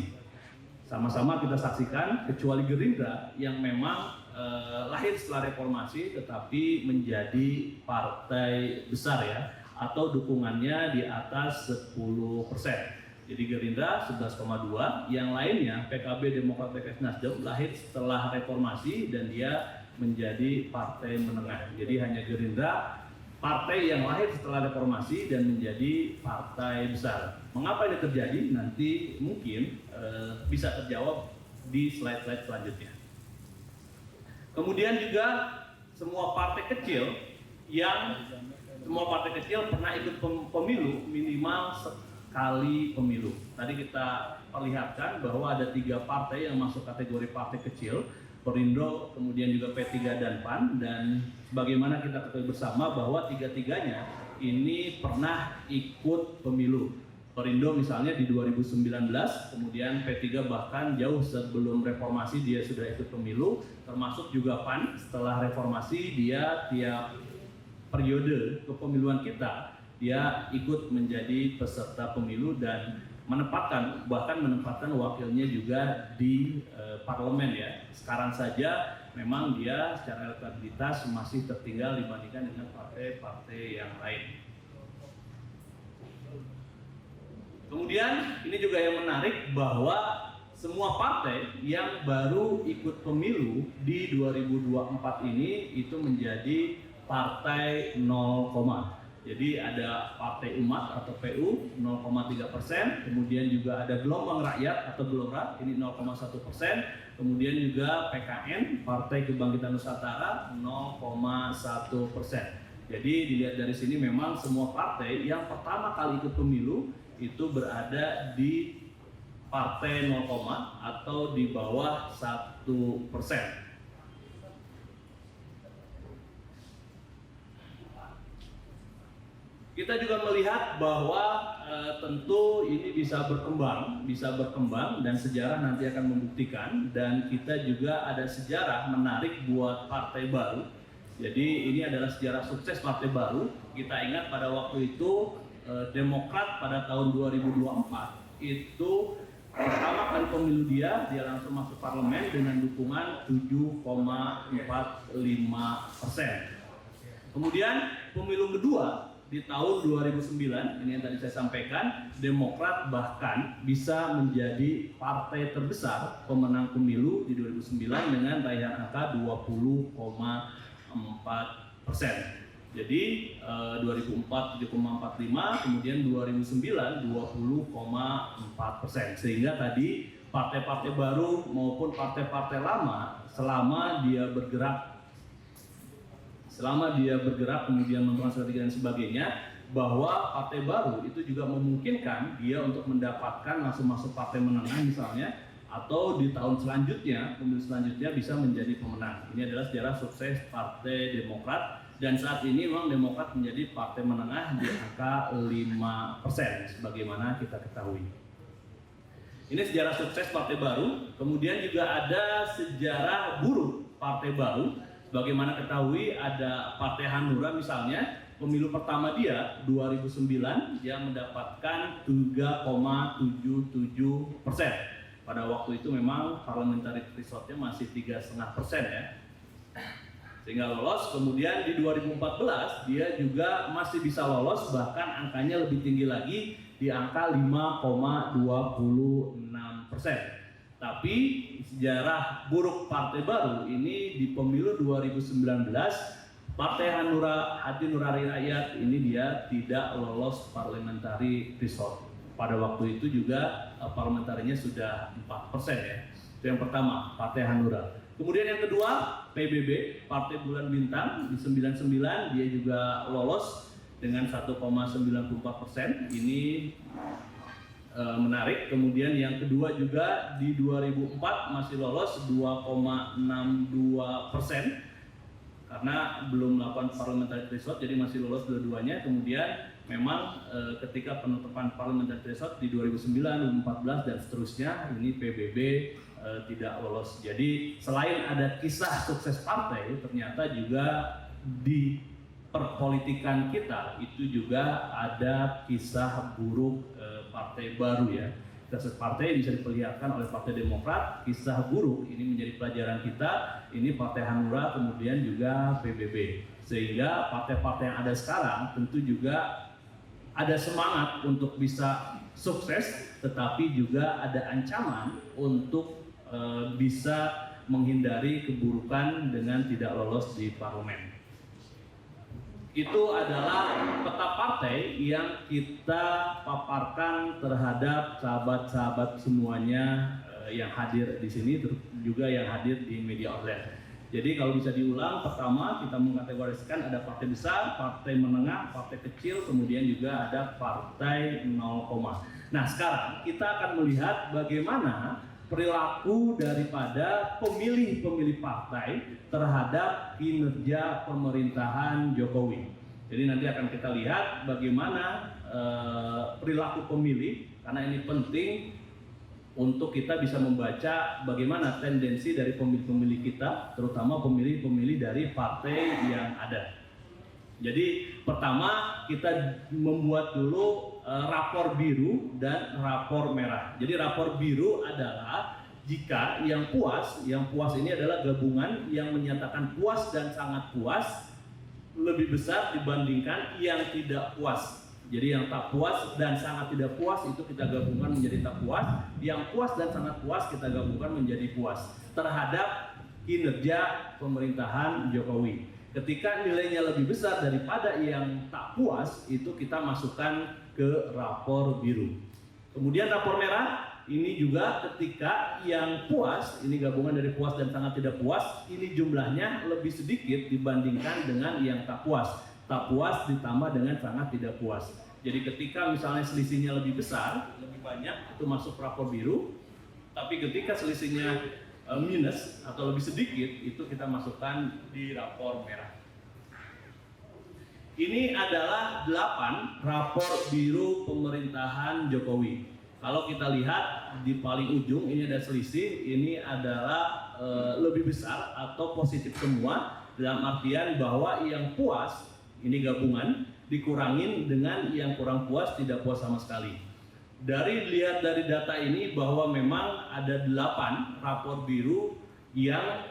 Sama-sama kita saksikan, kecuali Gerindra yang memang lahir setelah reformasi tetapi menjadi partai besar ya, atau dukungannya di atas 10%. Jadi Gerindra 11,2, yang lainnya PKB, Demokrat, PKS, Nasdem lahir setelah reformasi dan dia menjadi partai menengah. Jadi hanya Gerindra partai yang lahir setelah reformasi dan menjadi partai besar. Mengapa ini terjadi? Nanti mungkin bisa terjawab di slide-slide selanjutnya. Kemudian juga semua partai kecil pernah ikut pemilu minimal sekali pemilu. Tadi kita perlihatkan bahwa ada 3 partai yang masuk kategori partai kecil, Perindo, kemudian juga P3 dan PAN, dan bagaimana kita ketahui bersama bahwa 3-tiganya ini pernah ikut pemilu. Perindo misalnya di 2019, kemudian P3 bahkan jauh sebelum reformasi dia sudah ikut pemilu, termasuk juga PAN setelah reformasi dia tiap periode kepemiluan kita dia ikut menjadi peserta pemilu dan menempatkan wakilnya juga di parlemen ya. Sekarang saja memang dia secara elektabilitas masih tertinggal dibandingkan dengan partai-partai yang lain. Kemudian ini juga yang menarik bahwa semua partai yang baru ikut pemilu di 2024 ini itu menjadi partai 0, jadi ada Partai Umat atau PU 0,3%, kemudian juga ada Gelombang Rakyat atau Gelora ini 0,1%, kemudian juga PKN Partai Kebangkitan Nusantara 0,1%. Jadi dilihat dari sini memang semua partai yang pertama kali ikut pemilu itu berada di partai 0, atau di bawah 1%. Kita juga melihat bahwa tentu ini bisa berkembang dan sejarah nanti akan membuktikan, dan kita juga ada sejarah menarik buat partai baru Jadi ini adalah sejarah sukses Partai Baru. Kita ingat pada waktu itu Demokrat pada tahun 2024 itu pertama kali pemilu dia langsung masuk parlemen dengan dukungan 7,45%. Kemudian pemilu kedua di tahun 2009, ini yang tadi saya sampaikan, Demokrat bahkan bisa menjadi partai terbesar pemenang pemilu di 2009 dengan raihan angka 20,4%. Jadi 2004 7,45, kemudian 2009 20,4%. Sehingga tadi partai-partai baru maupun partai-partai lama selama dia bergerak kemudian membangun strategi dan sebagainya, bahwa partai baru itu juga memungkinkan dia untuk mendapatkan langsung masuk partai menengah misalnya, atau di tahun selanjutnya, pemilu selanjutnya bisa menjadi pemenang. Ini adalah sejarah sukses Partai Demokrat. Dan saat ini memang Demokrat menjadi partai menengah di angka 5% sebagaimana kita ketahui. Ini sejarah sukses Partai Baru. Kemudian juga ada sejarah buruk Partai Baru. Sebagaimana ketahui ada Partai Hanura misalnya, pemilu pertama dia 2009 dia mendapatkan 3,77%. Pada waktu itu memang parliamentary threshold-nya masih 3,5% ya. Sehingga lolos. Kemudian di 2014 dia juga masih bisa lolos, bahkan angkanya lebih tinggi lagi di angka 5,26%. Tapi sejarah buruk Partai Baru ini di pemilu 2019, Partai Hanura Hati Nurani Rakyat ini dia tidak lolos parliamentary threshold. Pada waktu itu juga parlamentarinya sudah 4% ya. Itu yang pertama, Partai Hanura. Kemudian yang kedua, PBB, Partai Bulan Bintang di 99 dia juga lolos dengan 1,94%. Ini menarik. Kemudian yang kedua juga di 2004 masih lolos 2,62% karena belum melakukan parliamentary threshold, jadi masih lolos dua-duanya. Kemudian memang ketika penutupan parliamentary threshold di 2009, 2014 dan seterusnya, ini PBB tidak lolos. Jadi selain ada kisah sukses partai, ternyata juga di perpolitikan kita itu juga ada kisah buruk Partai Baru ya. Kisah partai bisa diperlihatkan oleh Partai Demokrat, kisah buruk ini menjadi pelajaran kita, ini Partai Hanura, kemudian juga PBB. Sehingga partai-partai yang ada sekarang tentu juga ada semangat untuk bisa sukses, tetapi juga ada ancaman untuk bisa menghindari keburukan dengan tidak lolos di parlemen. Itu adalah peta partai yang kita paparkan terhadap sahabat-sahabat semuanya yang hadir di sini, juga yang hadir di media online. Jadi kalau bisa diulang, pertama kita mengkategorisikan ada partai besar, partai menengah, partai kecil, kemudian juga ada partai 0, nah sekarang kita akan melihat bagaimana perilaku daripada pemilih-pemilih partai terhadap kinerja pemerintahan Jokowi. Jadi nanti akan kita lihat bagaimana perilaku pemilih, karena ini penting untuk kita bisa membaca bagaimana tendensi dari pemilih-pemilih kita, terutama pemilih-pemilih dari partai yang ada. Jadi pertama kita membuat dulu rapor biru dan rapor merah. Jadi rapor biru adalah jika yang puas ini adalah gabungan yang menyatakan puas dan sangat puas lebih besar dibandingkan yang tidak puas. Jadi yang tak puas dan sangat tidak puas itu kita gabungkan menjadi tak puas. Yang puas dan sangat puas kita gabungkan menjadi puas terhadap kinerja pemerintahan Jokowi. Ketika nilainya lebih besar daripada yang tak puas, itu kita masukkan ke rapor biru. Kemudian rapor merah, ini juga ketika yang puas, ini gabungan dari puas dan sangat tidak puas, ini jumlahnya lebih sedikit dibandingkan dengan yang tak puas. Tak puas ditambah dengan sangat tidak puas. Jadi ketika misalnya selisihnya lebih besar, lebih banyak, itu masuk rapor biru. Tapi ketika selisihnya minus atau lebih sedikit, itu kita masukkan di rapor merah. Ini adalah 8 rapor biru pemerintahan Jokowi. Kalau kita lihat di paling ujung ini ada selisih, ini adalah lebih besar atau positif semua. dalam artian bahwa yang puas, ini gabungan, dikurangin dengan yang kurang puas, tidak puas sama sekali. Lihat dari data ini bahwa memang ada 8 rapor biru yang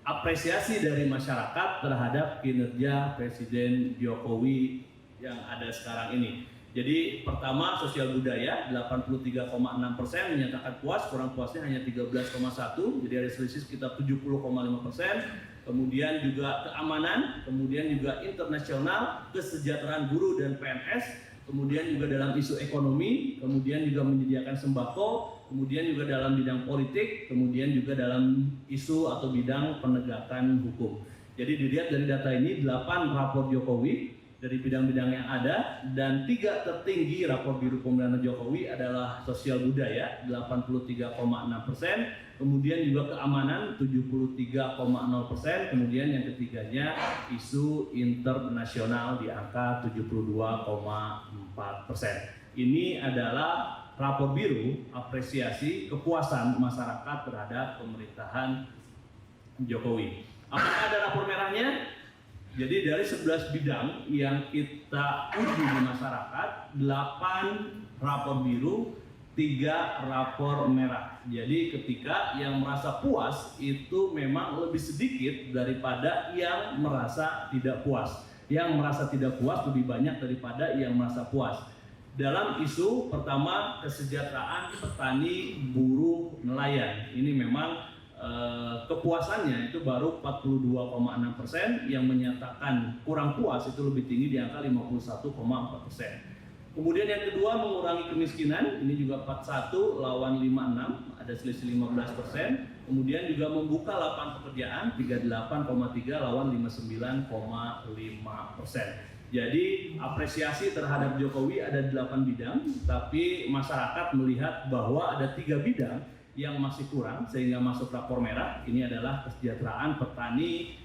apresiasi dari masyarakat terhadap kinerja Presiden Jokowi yang ada sekarang ini. Jadi pertama sosial budaya 83,6% menyatakan puas, kurang puasnya hanya 13,1%, jadi ada selisih sekitar 70,5%. Kemudian juga keamanan, kemudian juga internasional, kesejahteraan buruh dan PNS, kemudian juga dalam isu ekonomi, kemudian juga menyediakan sembako, kemudian juga dalam bidang politik, kemudian juga dalam isu atau bidang penegakan hukum. Jadi dilihat dari data ini 8 rapor Jokowi dari bidang-bidang yang ada, dan 3 tertinggi rapor biru pemerintahan Jokowi adalah sosial budaya 83,6%, kemudian juga keamanan 73,0%, kemudian yang ketiganya isu internasional di angka 72,4%. Ini adalah rapor biru apresiasi kepuasan masyarakat terhadap pemerintahan Jokowi. Apakah ada rapor merahnya? Jadi dari 11 bidang yang kita uji di masyarakat, 8 rapor biru, 3 rapor merah. Jadi ketika yang merasa puas itu memang lebih sedikit daripada yang merasa tidak puas. Yang merasa tidak puas lebih banyak daripada yang merasa puas. Dalam isu pertama, kesejahteraan petani, buruh, nelayan. Ini memang kepuasannya itu baru 42,6%, yang menyatakan kurang puas itu lebih tinggi di angka 51,4%. Kemudian yang kedua, mengurangi kemiskinan, ini juga 41 lawan 56, ada selisih 15%. Kemudian juga membuka lapangan pekerjaan 38,3 lawan 59,5%. Jadi apresiasi terhadap Jokowi ada 8 bidang, tapi masyarakat melihat bahwa ada 3 bidang yang masih kurang sehingga masuk rapor merah. Ini adalah kesejahteraan petani,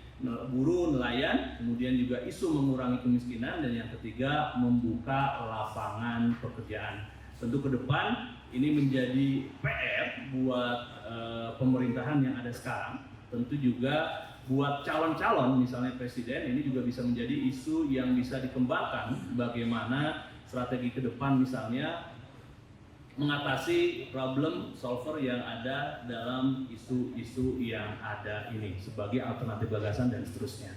buruh, nelayan, kemudian juga isu mengurangi kemiskinan, dan yang ketiga membuka lapangan pekerjaan. Tentu ke depan ini menjadi PR buat pemerintahan yang ada sekarang. Tentu juga buat calon-calon misalnya presiden, ini juga bisa menjadi isu yang bisa dikembangkan bagaimana strategi ke depan misalnya mengatasi problem solver yang ada dalam isu-isu yang ada ini sebagai alternatif gagasan dan seterusnya.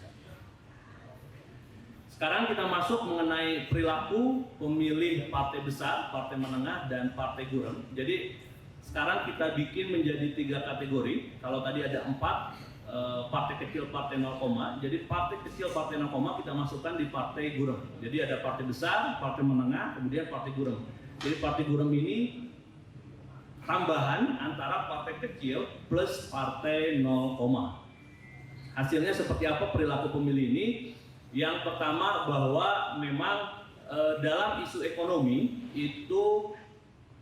Sekarang kita masuk mengenai perilaku pemilih partai besar, partai menengah, dan partai gurem. Jadi sekarang kita bikin menjadi 3 kategori. Kalau tadi ada 4, partai kecil, partai 0, jadi partai kecil, partai 0, kita masukkan di partai gurem. Jadi ada partai besar, partai menengah, kemudian partai gurem. Jadi partai gurem ini tambahan antara partai kecil plus partai 0. Hasilnya seperti apa perilaku pemilih ini? Yang pertama bahwa memang dalam isu ekonomi itu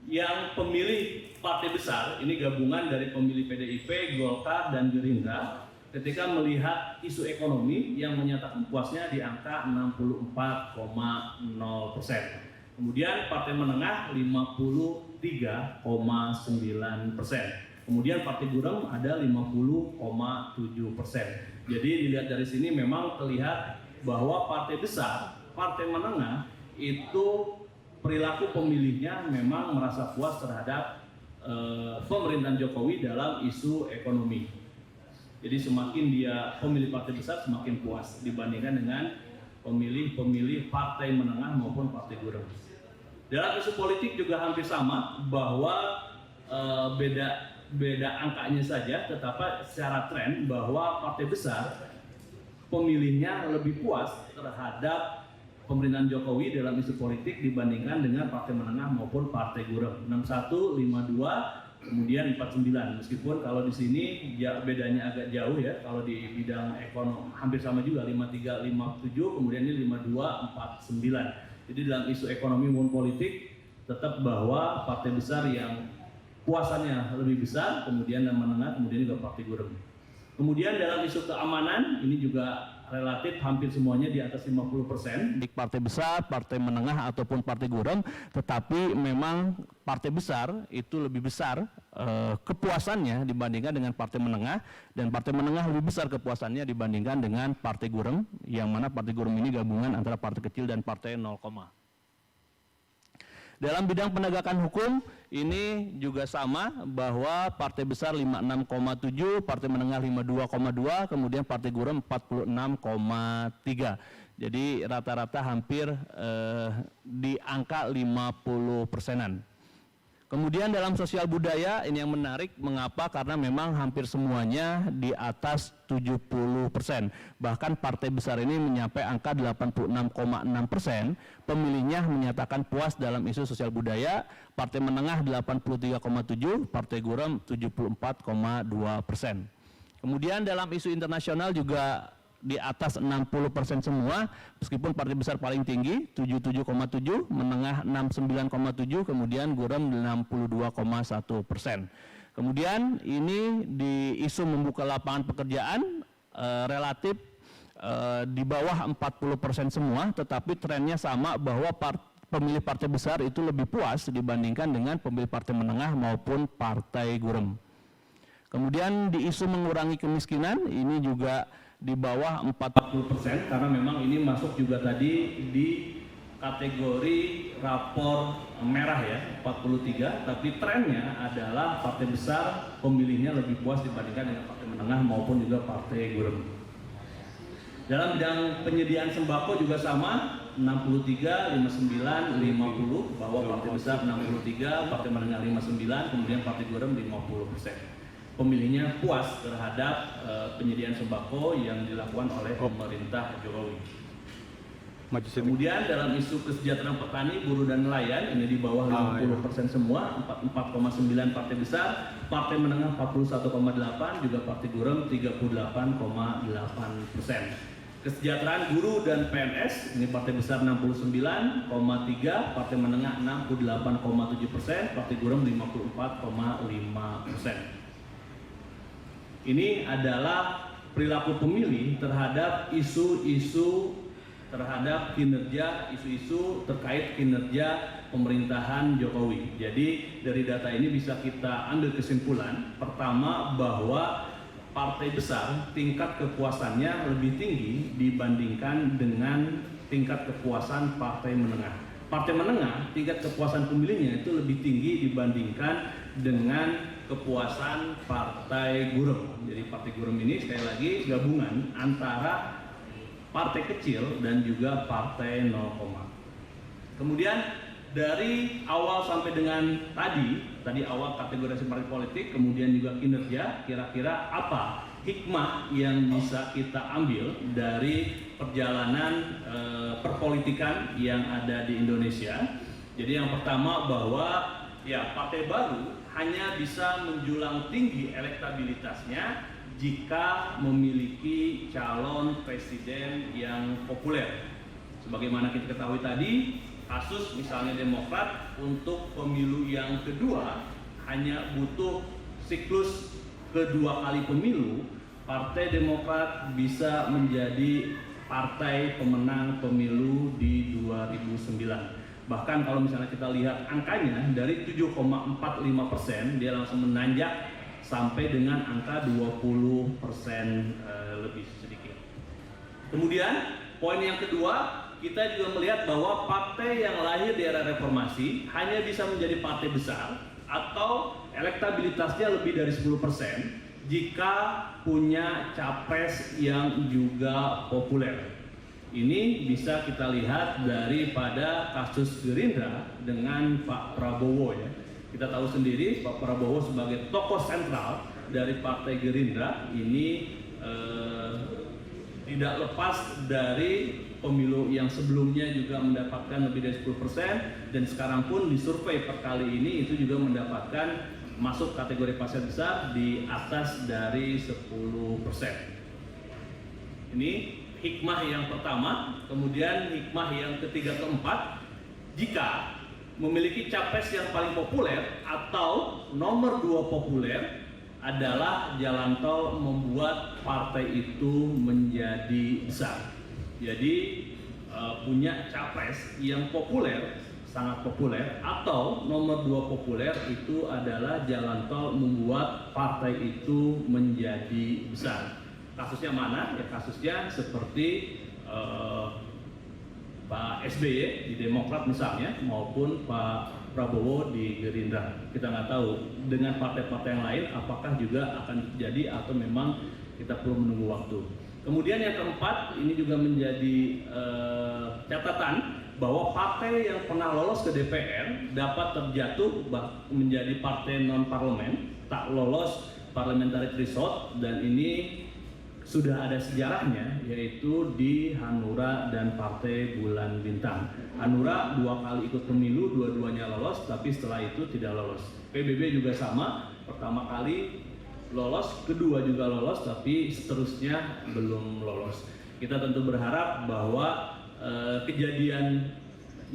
yang pemilih partai besar, ini gabungan dari pemilih PDIP, Golkar, dan Gerindra, ketika melihat isu ekonomi yang menyatakan puasnya di angka 64,0%. Kemudian partai menengah 53,9%. Kemudian partai gurem ada 50,7%. Jadi dilihat dari sini memang terlihat bahwa partai besar, partai menengah itu perilaku pemilihnya memang merasa puas terhadap pemerintahan Jokowi dalam isu ekonomi. Jadi semakin dia pemilih partai besar semakin puas dibandingkan dengan pemilih partai menengah maupun partai gurem. Dalam isu politik juga hampir sama, bahwa beda angkanya saja, tetapi secara tren bahwa partai besar pemilihnya lebih puas terhadap pemerintahan Jokowi dalam isu politik dibandingkan dengan partai menengah maupun partai gurem. 61, 52, kemudian 49. Meskipun kalau di sini bedanya agak jauh ya, kalau di bidang ekonomi hampir sama juga 53, 57, kemudian ini 52, 49. Jadi dalam isu ekonomi maupun politik tetap bahwa partai besar yang puasannya lebih besar, kemudian yang menengah, kemudian juga partai gurem. Kemudian dalam isu keamanan ini juga relatif hampir semuanya di atas 50%. Di partai besar, partai menengah ataupun partai gurem, tetapi memang partai besar itu lebih besar kepuasannya dibandingkan dengan partai menengah, dan partai menengah lebih besar kepuasannya dibandingkan dengan partai gurem, yang mana partai gurem ini gabungan antara partai kecil dan partai 0, dalam bidang penegakan hukum ini juga sama, bahwa partai besar 56,7, partai menengah 52,2, kemudian partai gurem 46,3. Jadi rata-rata hampir di angka 50%-an. Kemudian dalam sosial budaya ini yang menarik, mengapa? Karena memang hampir semuanya di atas 70%. Bahkan partai besar ini mencapai angka 86,6%, pemilihnya menyatakan puas dalam isu sosial budaya, partai menengah 83,7%, partai gurem 74,2%. Kemudian dalam isu internasional juga di atas 60% semua, meskipun partai besar paling tinggi 77,7, menengah 69,7, kemudian gurem 62,1%. Kemudian ini di isu membuka lapangan pekerjaan relatif di bawah 40% semua, tetapi trennya sama, bahwa pemilih partai besar itu lebih puas dibandingkan dengan pemilih partai menengah maupun partai gurem. Kemudian di isu mengurangi kemiskinan ini juga di bawah 40%, karena memang ini masuk juga tadi di kategori rapor merah ya, 43, tapi trennya adalah partai besar pemilihnya lebih puas dibandingkan dengan partai menengah maupun juga partai gurem. Dalam bidang penyediaan sembako juga sama, 63, 59, 50, bahwa partai besar 63, partai menengah 59, kemudian partai gurem 50%. Pemilihnya puas terhadap penyediaan sembako yang dilakukan oleh pemerintah Jokowi. Kemudian dalam isu kesejahteraan petani, buruh dan nelayan ini di bawah 50% semua, 4,9 partai besar, partai menengah 41,8, juga partai gurem 38,8%. Kesejahteraan guru dan PNS ini partai besar 69,3, partai menengah 68,7%, partai gurem 54,5%. Ini adalah perilaku pemilih terhadap isu-isu terhadap kinerja, isu-isu terkait kinerja pemerintahan Jokowi. Jadi dari data ini bisa kita ambil kesimpulan, pertama bahwa partai besar tingkat kepuasannya lebih tinggi dibandingkan dengan tingkat kepuasan partai menengah. Partai menengah tingkat kepuasan pemilihnya itu lebih tinggi dibandingkan dengan kepuasan partai gurem. Jadi partai gurem ini sekali lagi gabungan antara partai kecil dan juga partai 0, kemudian dari awal sampai dengan tadi awal kategorisasi partai politik, kemudian juga kinerja, kira-kira apa hikmah yang bisa kita ambil dari perjalanan perpolitikan yang ada di Indonesia. Jadi yang pertama bahwa ya partai baru hanya bisa menjulang tinggi elektabilitasnya jika memiliki calon presiden yang populer. Sebagaimana kita ketahui tadi, kasus misalnya Demokrat untuk pemilu yang kedua hanya butuh siklus kedua kali pemilu, Partai Demokrat bisa menjadi partai pemenang pemilu di 2009. Bahkan kalau misalnya kita lihat angkanya dari 7,45%, dia langsung menanjak sampai dengan angka 20% lebih sedikit. Kemudian poin yang kedua, kita juga melihat bahwa partai yang lahir di era reformasi hanya bisa menjadi partai besar atau elektabilitasnya lebih dari 10% jika punya capres yang juga populer. Ini bisa kita lihat daripada kasus Gerindra dengan Pak Prabowo ya. Kita tahu sendiri Pak Prabowo sebagai tokoh sentral dari Partai Gerindra ini tidak lepas dari pemilu yang sebelumnya juga mendapatkan lebih dari 10%, dan sekarang pun di survei per kali ini itu juga mendapatkan masuk kategori partai besar di atas dari 10%. Ini hikmah yang pertama. Kemudian hikmah yang ketiga keempat, jika memiliki capres yang paling populer atau nomor 2 populer adalah jalan tol membuat partai itu menjadi besar. Jadi punya capres yang populer, sangat populer, atau nomor 2 populer itu adalah jalan tol membuat partai itu menjadi besar. Kasusnya mana? Ya kasusnya seperti Pak SBY di Demokrat misalnya, maupun Pak Prabowo di Gerindra. Kita nggak tahu dengan partai-partai yang lain apakah juga akan terjadi atau memang kita perlu menunggu waktu. Kemudian yang keempat, ini juga menjadi catatan bahwa partai yang pernah lolos ke DPR dapat terjatuh menjadi partai non-parlemen, tak lolos parliamentary threshold, dan ini sudah ada sejarahnya, yaitu di Hanura dan Partai Bulan Bintang. Hanura 2 kali ikut pemilu, dua-duanya lolos, tapi setelah itu tidak lolos. PBB juga sama, pertama kali lolos, kedua juga lolos, tapi seterusnya belum lolos. Kita tentu berharap bahwa kejadian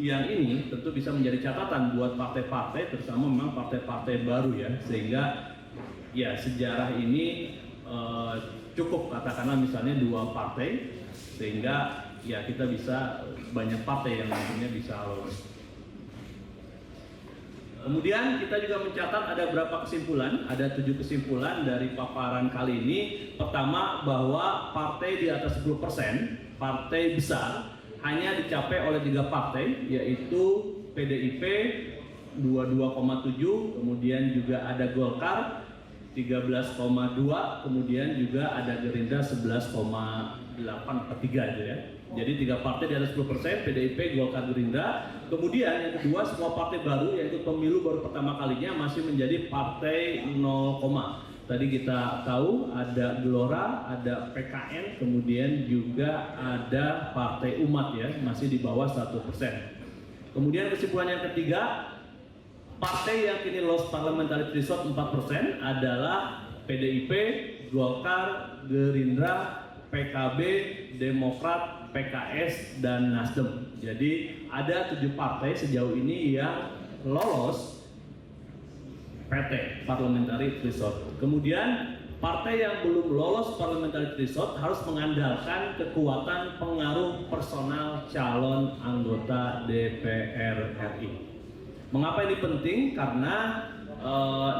yang ini tentu bisa menjadi catatan buat partai-partai, terutama memang partai-partai baru ya, sehingga ya sejarah ini cukup katakanlah misalnya 2 partai, sehingga ya kita bisa banyak partai yang nantinya bisa lolos. Kemudian kita juga mencatat ada berapa kesimpulan, ada 7 kesimpulan dari paparan kali ini. Pertama, bahwa partai di atas 10%, partai besar, hanya dicapai oleh 3 partai, yaitu PDIP 22,7, kemudian juga ada Golkar 13,2, kemudian juga ada Gerindra 11,8/3 itu ya. Jadi 3 partai di atas 10%, PDIP, Golkar, Gerindra. Kemudian yang kedua, semua partai baru, yaitu pemilu baru pertama kalinya, masih menjadi partai 0, tadi kita tahu ada Gelora, ada PKN, kemudian juga ada Partai Umat ya, masih di bawah 1%. Kemudian kesimpulan yang ketiga, partai yang kini lolos parliamentary threshold 4% adalah PDIP, Golkar, Gerindra, PKB, Demokrat, PKS, dan Nasdem. Jadi ada 7 partai sejauh ini yang lolos PT parliamentary threshold. Kemudian partai yang belum lolos parliamentary threshold harus mengandalkan kekuatan pengaruh personal calon anggota DPR RI. Mengapa ini penting? Karena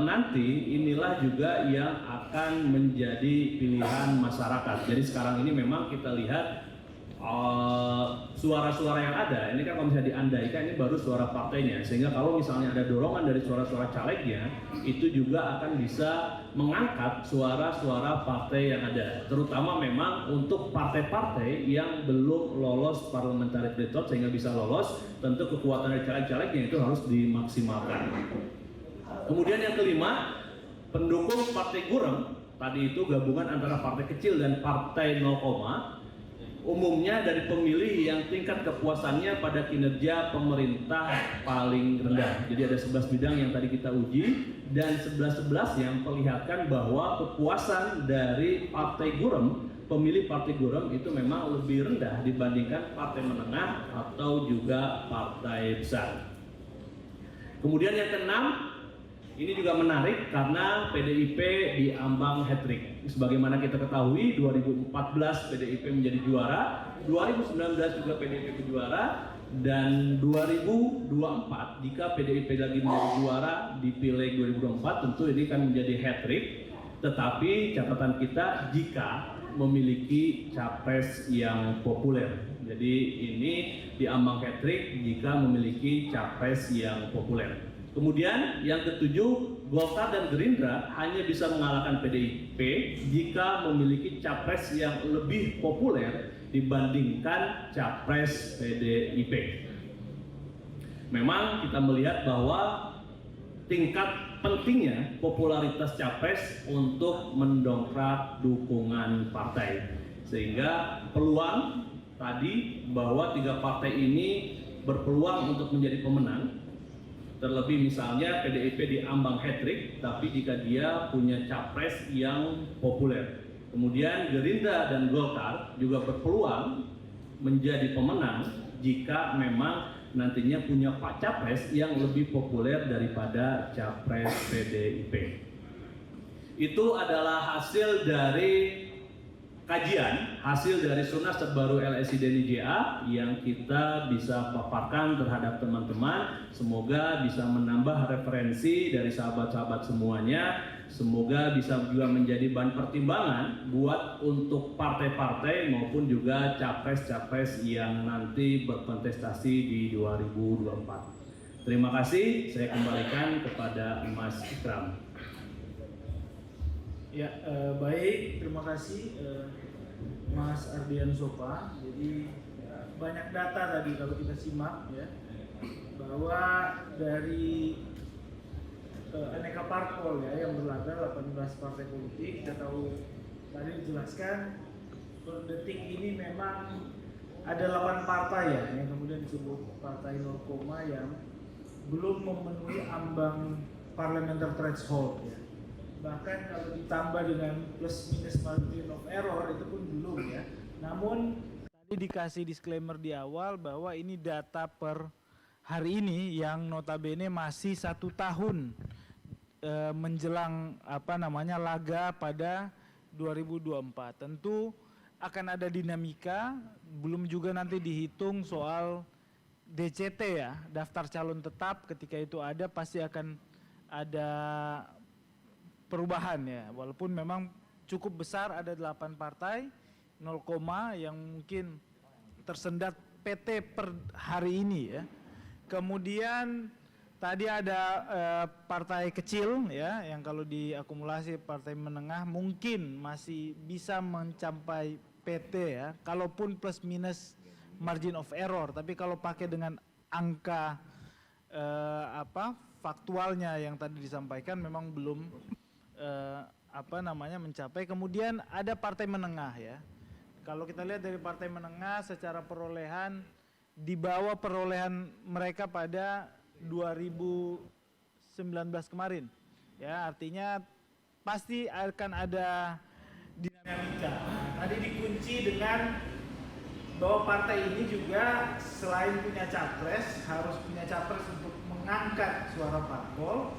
nanti inilah juga yang akan menjadi pilihan masyarakat. Jadi sekarang ini memang kita lihat suara-suara yang ada, ini kan kalau misalnya diandaikan ini baru suara partainya, sehingga kalau misalnya ada dorongan dari suara-suara calegnya, itu juga akan bisa mengangkat suara-suara partai yang ada, terutama memang untuk partai-partai yang belum lolos parliamentary threshold sehingga bisa lolos, tentu kekuatan dari caleg-calegnya itu harus dimaksimalkan. Kemudian yang kelima, pendukung partai Gurem, tadi itu gabungan antara partai kecil dan partai 0, umumnya dari pemilih yang tingkat kepuasannya pada kinerja pemerintah paling rendah. Jadi ada 11 bidang yang tadi kita uji, dan 11 yang memperlihatkan bahwa kepuasan dari partai Gurem, pemilih partai Gurem itu memang lebih rendah dibandingkan partai menengah atau juga partai besar. Kemudian yang keenam, ini juga menarik karena PDIP diambang hat-trick. Sebagaimana kita ketahui, 2014 PDIP menjadi juara, 2019 juga PDIP juara, dan 2024 jika PDIP lagi menjadi juara di Pileg 2024, tentu ini kan menjadi hat-trick. Tetapi catatan kita jika memiliki capres yang populer. Jadi ini diambang hat-trick jika memiliki capres yang populer. Kemudian yang ketujuh, Golkar dan Gerindra hanya bisa mengalahkan PDIP jika memiliki capres yang lebih populer dibandingkan capres PDIP. Memang kita melihat bahwa tingkat pentingnya popularitas capres untuk mendongkrak dukungan partai, sehingga peluang tadi bahwa 3 partai ini berpeluang untuk menjadi pemenang. Terlebih misalnya PDIP diambang hat-trick, tapi jika dia punya capres yang populer. Kemudian Gerindra dan Golkar juga berpeluang menjadi pemenang jika memang nantinya punya capres yang lebih populer daripada capres PDIP. Itu adalah hasil dari kajian, hasil dari Sunas terbaru LSI DNIJA yang kita bisa paparkan terhadap teman-teman. Semoga bisa menambah referensi dari sahabat-sahabat semuanya. Semoga bisa juga menjadi bahan pertimbangan buat untuk partai-partai maupun juga capres-capres yang nanti berkontestasi di 2024. Terima kasih, saya kembalikan kepada Mas Ikram. Ya, baik, terima kasih Mas Ardian Sopa. Jadi banyak data tadi kalau kita simak ya, bahwa dari aneka parpol ya yang berlaga 18 partai politik, kita tahu tadi dijelaskan per detik ini memang ada 8 partai ya yang kemudian disebut partai 0, yang belum memenuhi ambang parliamentary threshold ya. Bahkan kalau ditambah dengan plus minus margin of error itu pun belum ya. Namun tadi dikasih disclaimer di awal bahwa ini data per hari ini yang notabene masih 1 tahun menjelang laga pada 2024. Tentu akan ada dinamika, belum juga nanti dihitung soal DCT ya, daftar calon tetap. Ketika itu ada pasti akan ada perubahan ya, walaupun memang cukup besar, ada 8 partai 0, yang mungkin tersendat PT per hari ini ya. Kemudian tadi ada partai kecil ya, yang kalau diakumulasi partai menengah mungkin masih bisa mencapai PT ya, kalaupun plus minus margin of error. Tapi kalau pakai dengan angka faktualnya yang tadi disampaikan memang belum mencapai. Kemudian ada partai menengah ya. Kalau kita lihat dari partai menengah secara perolehan di bawah perolehan mereka pada 2019 kemarin. Ya, artinya pasti akan ada dinamika. Tadi dikunci dengan bahwa partai ini juga selain punya capres, harus punya capres untuk mengangkat suara parpol.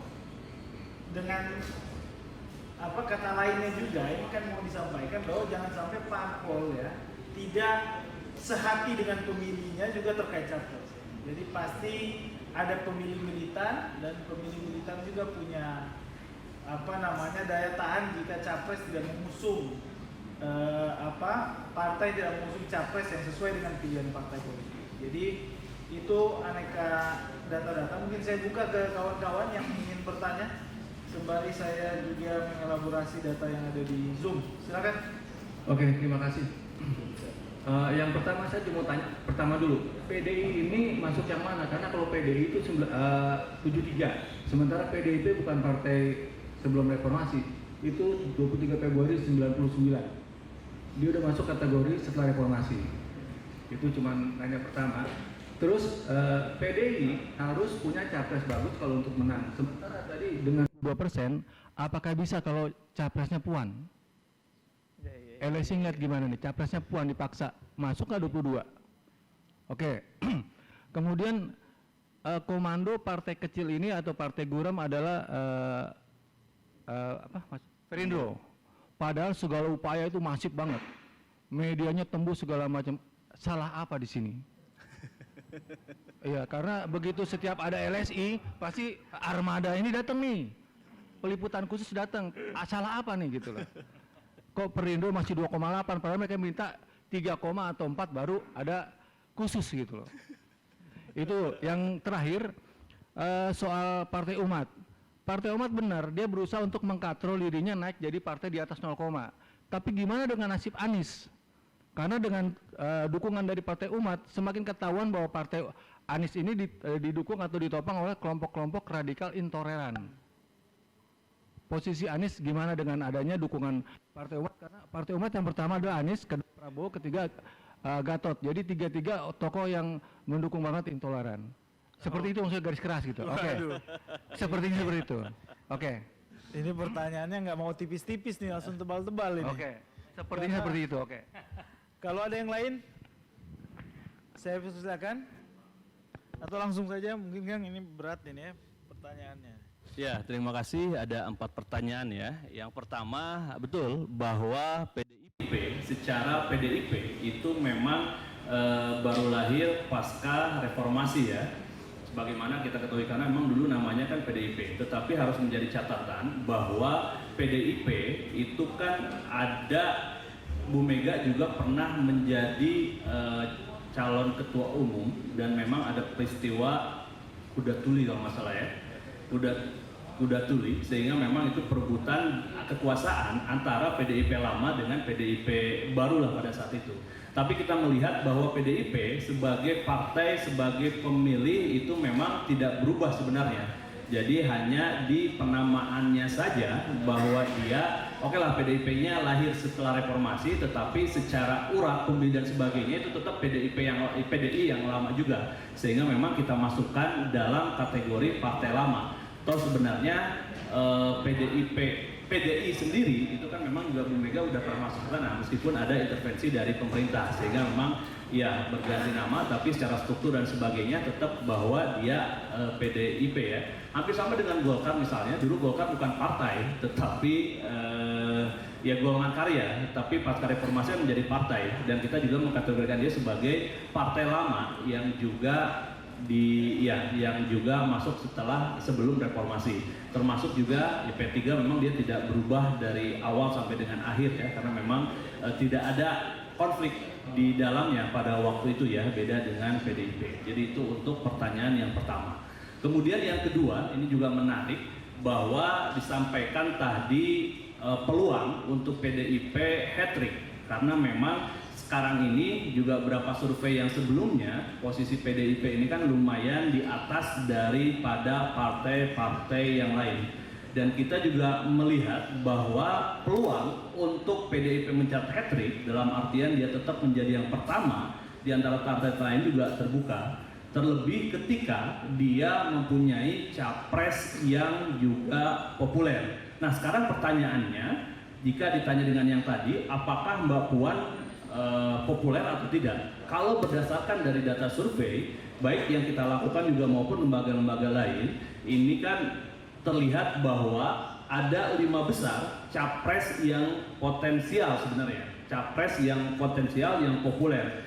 Dengan kata lainnya juga, ini kan mau disampaikan bahwa jangan sampai parpol ya tidak sehati dengan pemilihnya juga terkait capres. Jadi pasti ada pemilih militan, dan pemilih militan juga punya daya tahan jika capres tidak mengusung partai tidak mengusung capres yang sesuai dengan pilihan partai politik. Jadi itu aneka data-data. Mungkin saya buka ke kawan-kawan yang ingin bertanya sembari saya juga mengelaborasi data yang ada di Zoom. Silakan. Oke, terima kasih. Yang pertama saya cuma tanya, pertama dulu, PDI ini masuk yang mana? Karena kalau PDI itu 73, sementara PDIP bukan partai sebelum reformasi, itu 23 Februari 99. Dia udah masuk kategori setelah reformasi. Itu cuma nanya pertama. Terus PDI harus punya capres bagus kalau untuk menang. Sementara tadi dengan 2%, apakah bisa kalau capresnya Puan? LSI ngeliat gimana nih, capresnya Puan dipaksa masuk nggak 22? Oke. Kemudian komando partai kecil ini atau partai Guram adalah Mas Perindro. Padahal segala upaya itu masif banget, medianya tembus segala macam. Salah apa di sini? Iya, karena begitu setiap ada LSI pasti armada ini datang nih, peliputan khusus datang. Salah apa nih gitu loh? Kok Perindo masih 2,8 padahal mereka minta 3, atau 4 baru ada khusus gitu loh. Itu yang terakhir soal Partai Umat. Partai Umat benar, dia berusaha untuk mengkatrol dirinya naik jadi partai di atas 0, tapi gimana dengan nasib Anies? Karena dengan dukungan dari Partai Umat semakin ketahuan bahwa Partai Anies ini didukung atau ditopang oleh kelompok-kelompok radikal intoleran. Posisi Anies gimana dengan adanya dukungan Partai Umat? Karena Partai Umat yang pertama adalah Anies, kedua Prabowo, ketiga Gatot. Jadi tiga tokoh yang mendukung banget intoleran. Seperti itu maksudnya, garis keras gitu. Oke. Sepertinya seperti itu. Oke. Ini pertanyaannya nggak mau tipis-tipis nih, langsung tebal-tebal ini. Oke. Sepertinya seperti itu. Oke. Kalau ada yang lain, saya silakan. Atau langsung saja, mungkin Kang ini berat ini ya pertanyaannya. Ya, terima kasih. Ada 4 pertanyaan ya. Yang pertama, betul bahwa PDIP, secara PDIP itu memang baru lahir pasca reformasi ya. Sebagaimana kita ketahui karena memang dulu namanya kan PDIP. Tetapi harus menjadi catatan bahwa PDIP itu kan ada, Bu Mega juga pernah menjadi calon ketua umum dan memang ada peristiwa kuda tuli kalau nggak salah ya. Kuda tuli, sehingga memang itu perebutan kekuasaan antara PDIP lama dengan PDIP baru lah pada saat itu. Tapi kita melihat bahwa PDIP sebagai partai, sebagai pemilih itu memang tidak berubah sebenarnya. Jadi hanya di penamaannya saja bahwa dia, oke lah PDIP-nya lahir setelah reformasi, tetapi secara urat pemilih dan sebagainya itu tetap PDI yang lama juga. Sehingga memang kita masukkan dalam kategori partai lama. Toh sebenarnya PDI sendiri itu kan memang juga Bu Mega udah pernah masuk ke sana meskipun ada intervensi dari pemerintah, sehingga memang ya berganti nama tapi secara struktur dan sebagainya tetap bahwa dia PDIP ya. Hampir sama dengan Golkar misalnya, dulu Golkar bukan partai tetapi ya golongan karya, tapi pasca reformasi menjadi partai dan kita juga mengkategorikan dia sebagai partai lama yang juga yang juga masuk sebelum reformasi. Termasuk juga ya, P3 memang dia tidak berubah dari awal sampai dengan akhir ya, karena memang tidak ada konflik di dalamnya pada waktu itu ya, beda dengan PDIP. Jadi itu untuk pertanyaan yang pertama. Kemudian yang kedua, ini juga menarik bahwa disampaikan tadi peluang untuk PDIP hat-trick, karena memang sekarang ini juga beberapa survei yang sebelumnya posisi PDIP ini kan lumayan di atas daripada partai-partai yang lain. Dan kita juga melihat bahwa peluang untuk PDIP mencapai hat-trick dalam artian dia tetap menjadi yang pertama di antara partai lain juga terbuka. Terlebih ketika dia mempunyai capres yang juga populer. Nah sekarang pertanyaannya, jika ditanya dengan yang tadi, apakah Mbak Puan populer atau tidak? Kalau berdasarkan dari data survei, baik yang kita lakukan juga maupun lembaga-lembaga lain, ini kan terlihat bahwa ada 5 besar capres yang potensial sebenarnya, capres yang potensial yang populer,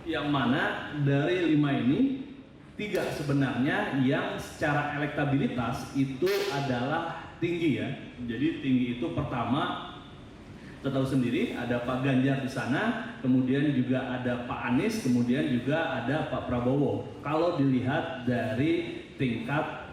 yang mana dari 5 ini 3 sebenarnya yang secara elektabilitas itu adalah tinggi ya. Jadi tinggi itu pertama, kita tahu sendiri ada Pak Ganjar di sana, kemudian juga ada Pak Anies, kemudian juga ada Pak Prabowo. Kalau dilihat dari tingkat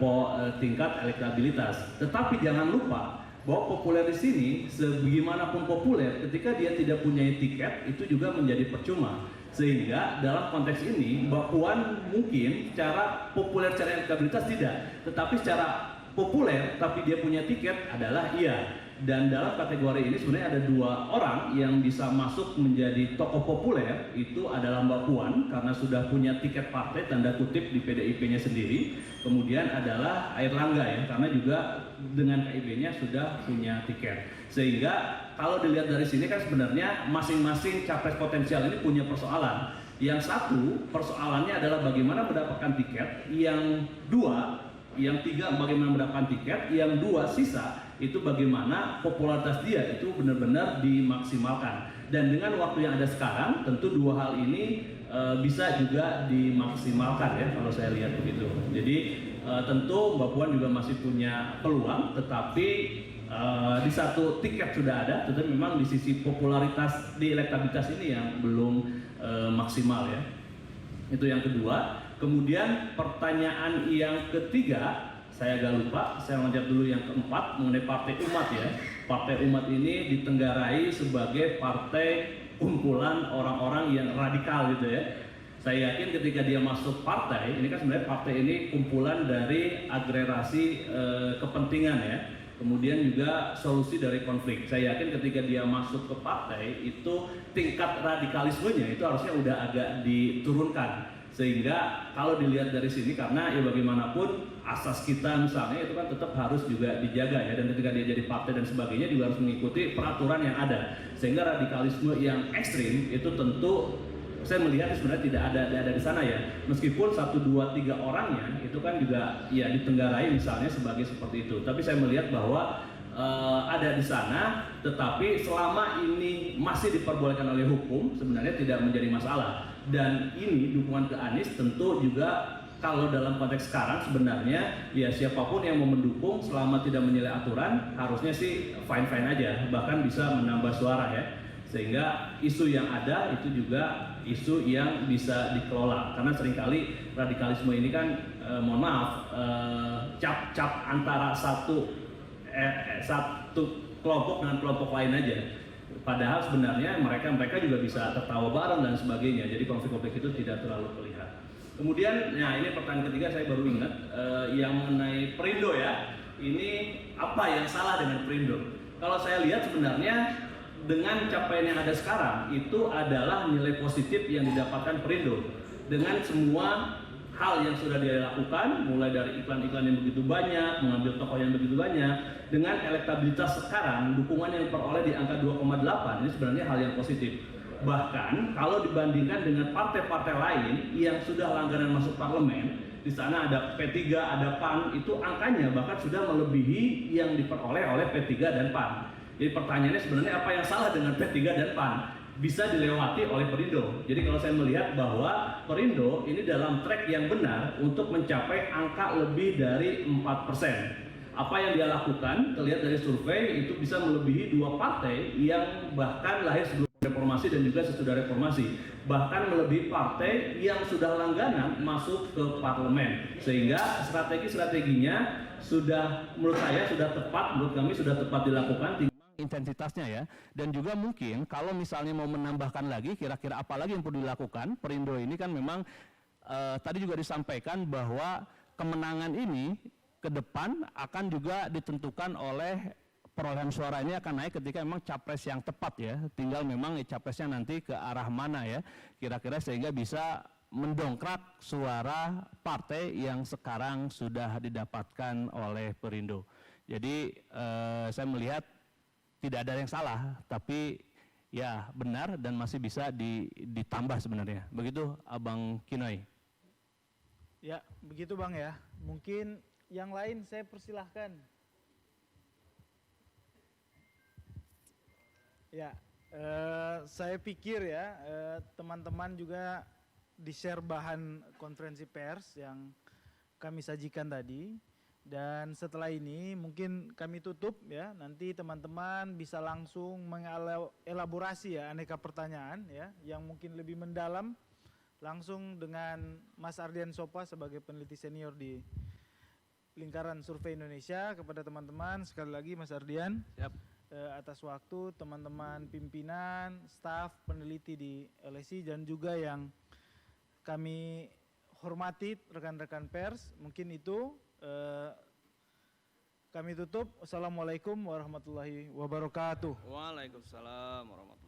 elektabilitas, tetapi jangan lupa bahwa populer di sini, sebagaimanapun populer, ketika dia tidak punya tiket itu juga menjadi percuma. Sehingga dalam konteks ini Mbak Puan mungkin secara populer, secara elektabilitas tidak, tetapi secara populer tapi dia punya tiket adalah iya. Dan dalam kategori ini sebenarnya ada 2 orang yang bisa masuk menjadi tokoh populer, itu adalah Mbak Puan karena sudah punya tiket partai tanda kutip di PDIP-nya sendiri. Kemudian adalah Airlangga ya, karena juga dengan KIB-nya sudah punya tiket. Sehingga kalau dilihat dari sini kan sebenarnya masing-masing capres potensial ini punya persoalan. Yang satu persoalannya adalah bagaimana mendapatkan tiket, yang 2, yang 3 bagaimana mendapatkan tiket, yang 2 sisa itu bagaimana popularitas dia itu benar-benar dimaksimalkan. Dan dengan waktu yang ada sekarang tentu 2 hal ini bisa juga dimaksimalkan ya kalau saya lihat begitu. Jadi tentu Mbak Puan juga masih punya peluang, tetapi di satu tiket sudah ada, tetapi memang di sisi popularitas, di elektabilitas ini yang belum maksimal ya. Itu yang kedua. Kemudian pertanyaan yang ketiga, saya agak lupa, saya lanjut dulu yang keempat mengenai Partai Umat ya. Partai Umat ini ditenggarai sebagai partai kumpulan orang-orang yang radikal gitu ya. Saya yakin ketika dia masuk partai, ini kan sebenarnya partai ini kumpulan dari agregasi kepentingan ya. Kemudian juga solusi dari konflik. Saya yakin ketika dia masuk ke partai itu tingkat radikalismenya itu harusnya udah agak diturunkan. Sehingga kalau dilihat dari sini, karena ya bagaimanapun asas kita misalnya itu kan tetap harus juga dijaga ya, dan ketika dia jadi partai dan sebagainya juga harus mengikuti peraturan yang ada. Sehingga radikalisme yang ekstrim itu tentu saya melihat sebenarnya tidak ada di sana ya. Meskipun 1, 2, 3 orangnya itu kan juga ya ditenggarai misalnya sebagai seperti itu. Tapi saya melihat bahwa ada di sana, tetapi selama ini masih diperbolehkan oleh hukum sebenarnya tidak menjadi masalah. Dan ini dukungan ke Anies tentu juga kalau dalam konteks sekarang sebenarnya ya siapapun yang mau mendukung selama tidak menyalahi aturan harusnya sih fine-fine aja, bahkan bisa menambah suara ya. Sehingga isu yang ada itu juga isu yang bisa dikelola, karena seringkali radikalisme ini kan mohon maaf cap antara satu kelompok dengan kelompok lain aja, padahal sebenarnya mereka juga bisa tertawa bareng dan sebagainya, jadi konflik-konflik itu tidak terlalu terlihat. Kemudian, nah ini pertanyaan ketiga saya baru ingat yang mengenai Perindo ya, ini apa yang salah dengan Perindo? Kalau saya lihat sebenarnya dengan capaian yang ada sekarang itu adalah nilai positif yang didapatkan Perindo dengan semua hal yang sudah dia lakukan, mulai dari iklan-iklan yang begitu banyak, mengambil tokoh yang begitu banyak, dengan elektabilitas sekarang, dukungan yang diperoleh di angka 2,8 ini sebenarnya hal yang positif. Bahkan kalau dibandingkan dengan partai-partai lain yang sudah langganan masuk parlemen, di sana ada P3, ada PAN, itu angkanya bahkan sudah melebihi yang diperoleh oleh P3 dan PAN. Jadi pertanyaannya sebenarnya apa yang salah dengan P3 dan PAN? Bisa dilewati oleh Perindo. Jadi kalau saya melihat bahwa Perindo ini dalam track yang benar untuk mencapai angka lebih dari 4%. Apa yang dia lakukan, terlihat dari survei itu bisa melebihi 2 partai yang bahkan lahir sebelum reformasi dan juga sesudah reformasi. Bahkan melebihi partai yang sudah langganan masuk ke parlemen. Sehingga strategi-strateginya sudah menurut saya sudah tepat, menurut kami sudah tepat dilakukan. Intensitasnya ya, dan juga mungkin kalau misalnya mau menambahkan lagi kira-kira apa lagi yang perlu dilakukan, Perindo ini kan memang tadi juga disampaikan bahwa kemenangan ini ke depan akan juga ditentukan oleh perolehan suara ini akan naik ketika memang capres yang tepat ya, tinggal memang capresnya nanti ke arah mana ya kira-kira sehingga bisa mendongkrak suara partai yang sekarang sudah didapatkan oleh Perindo. Jadi saya melihat tidak ada yang salah, tapi ya benar dan masih bisa ditambah sebenarnya. Begitu Abang Kinoy. Ya, begitu Bang ya. Mungkin yang lain saya persilahkan. Ya, saya pikir ya teman-teman juga di-share bahan konferensi pers yang kami sajikan tadi. Dan setelah ini mungkin kami tutup ya, nanti teman-teman bisa langsung mengelaborasi ya aneka pertanyaan ya yang mungkin lebih mendalam langsung dengan Mas Ardian Sopa sebagai peneliti senior di Lingkaran Survei Indonesia. Kepada teman-teman sekali lagi Mas Ardian, atas waktu, teman-teman pimpinan, staf, peneliti di LSI dan juga yang kami hormati rekan-rekan pers, mungkin itu kami tutup. Wassalamualaikum warahmatullahi wabarakatuh. Waalaikumsalam warahmatullahi wabarakatuh.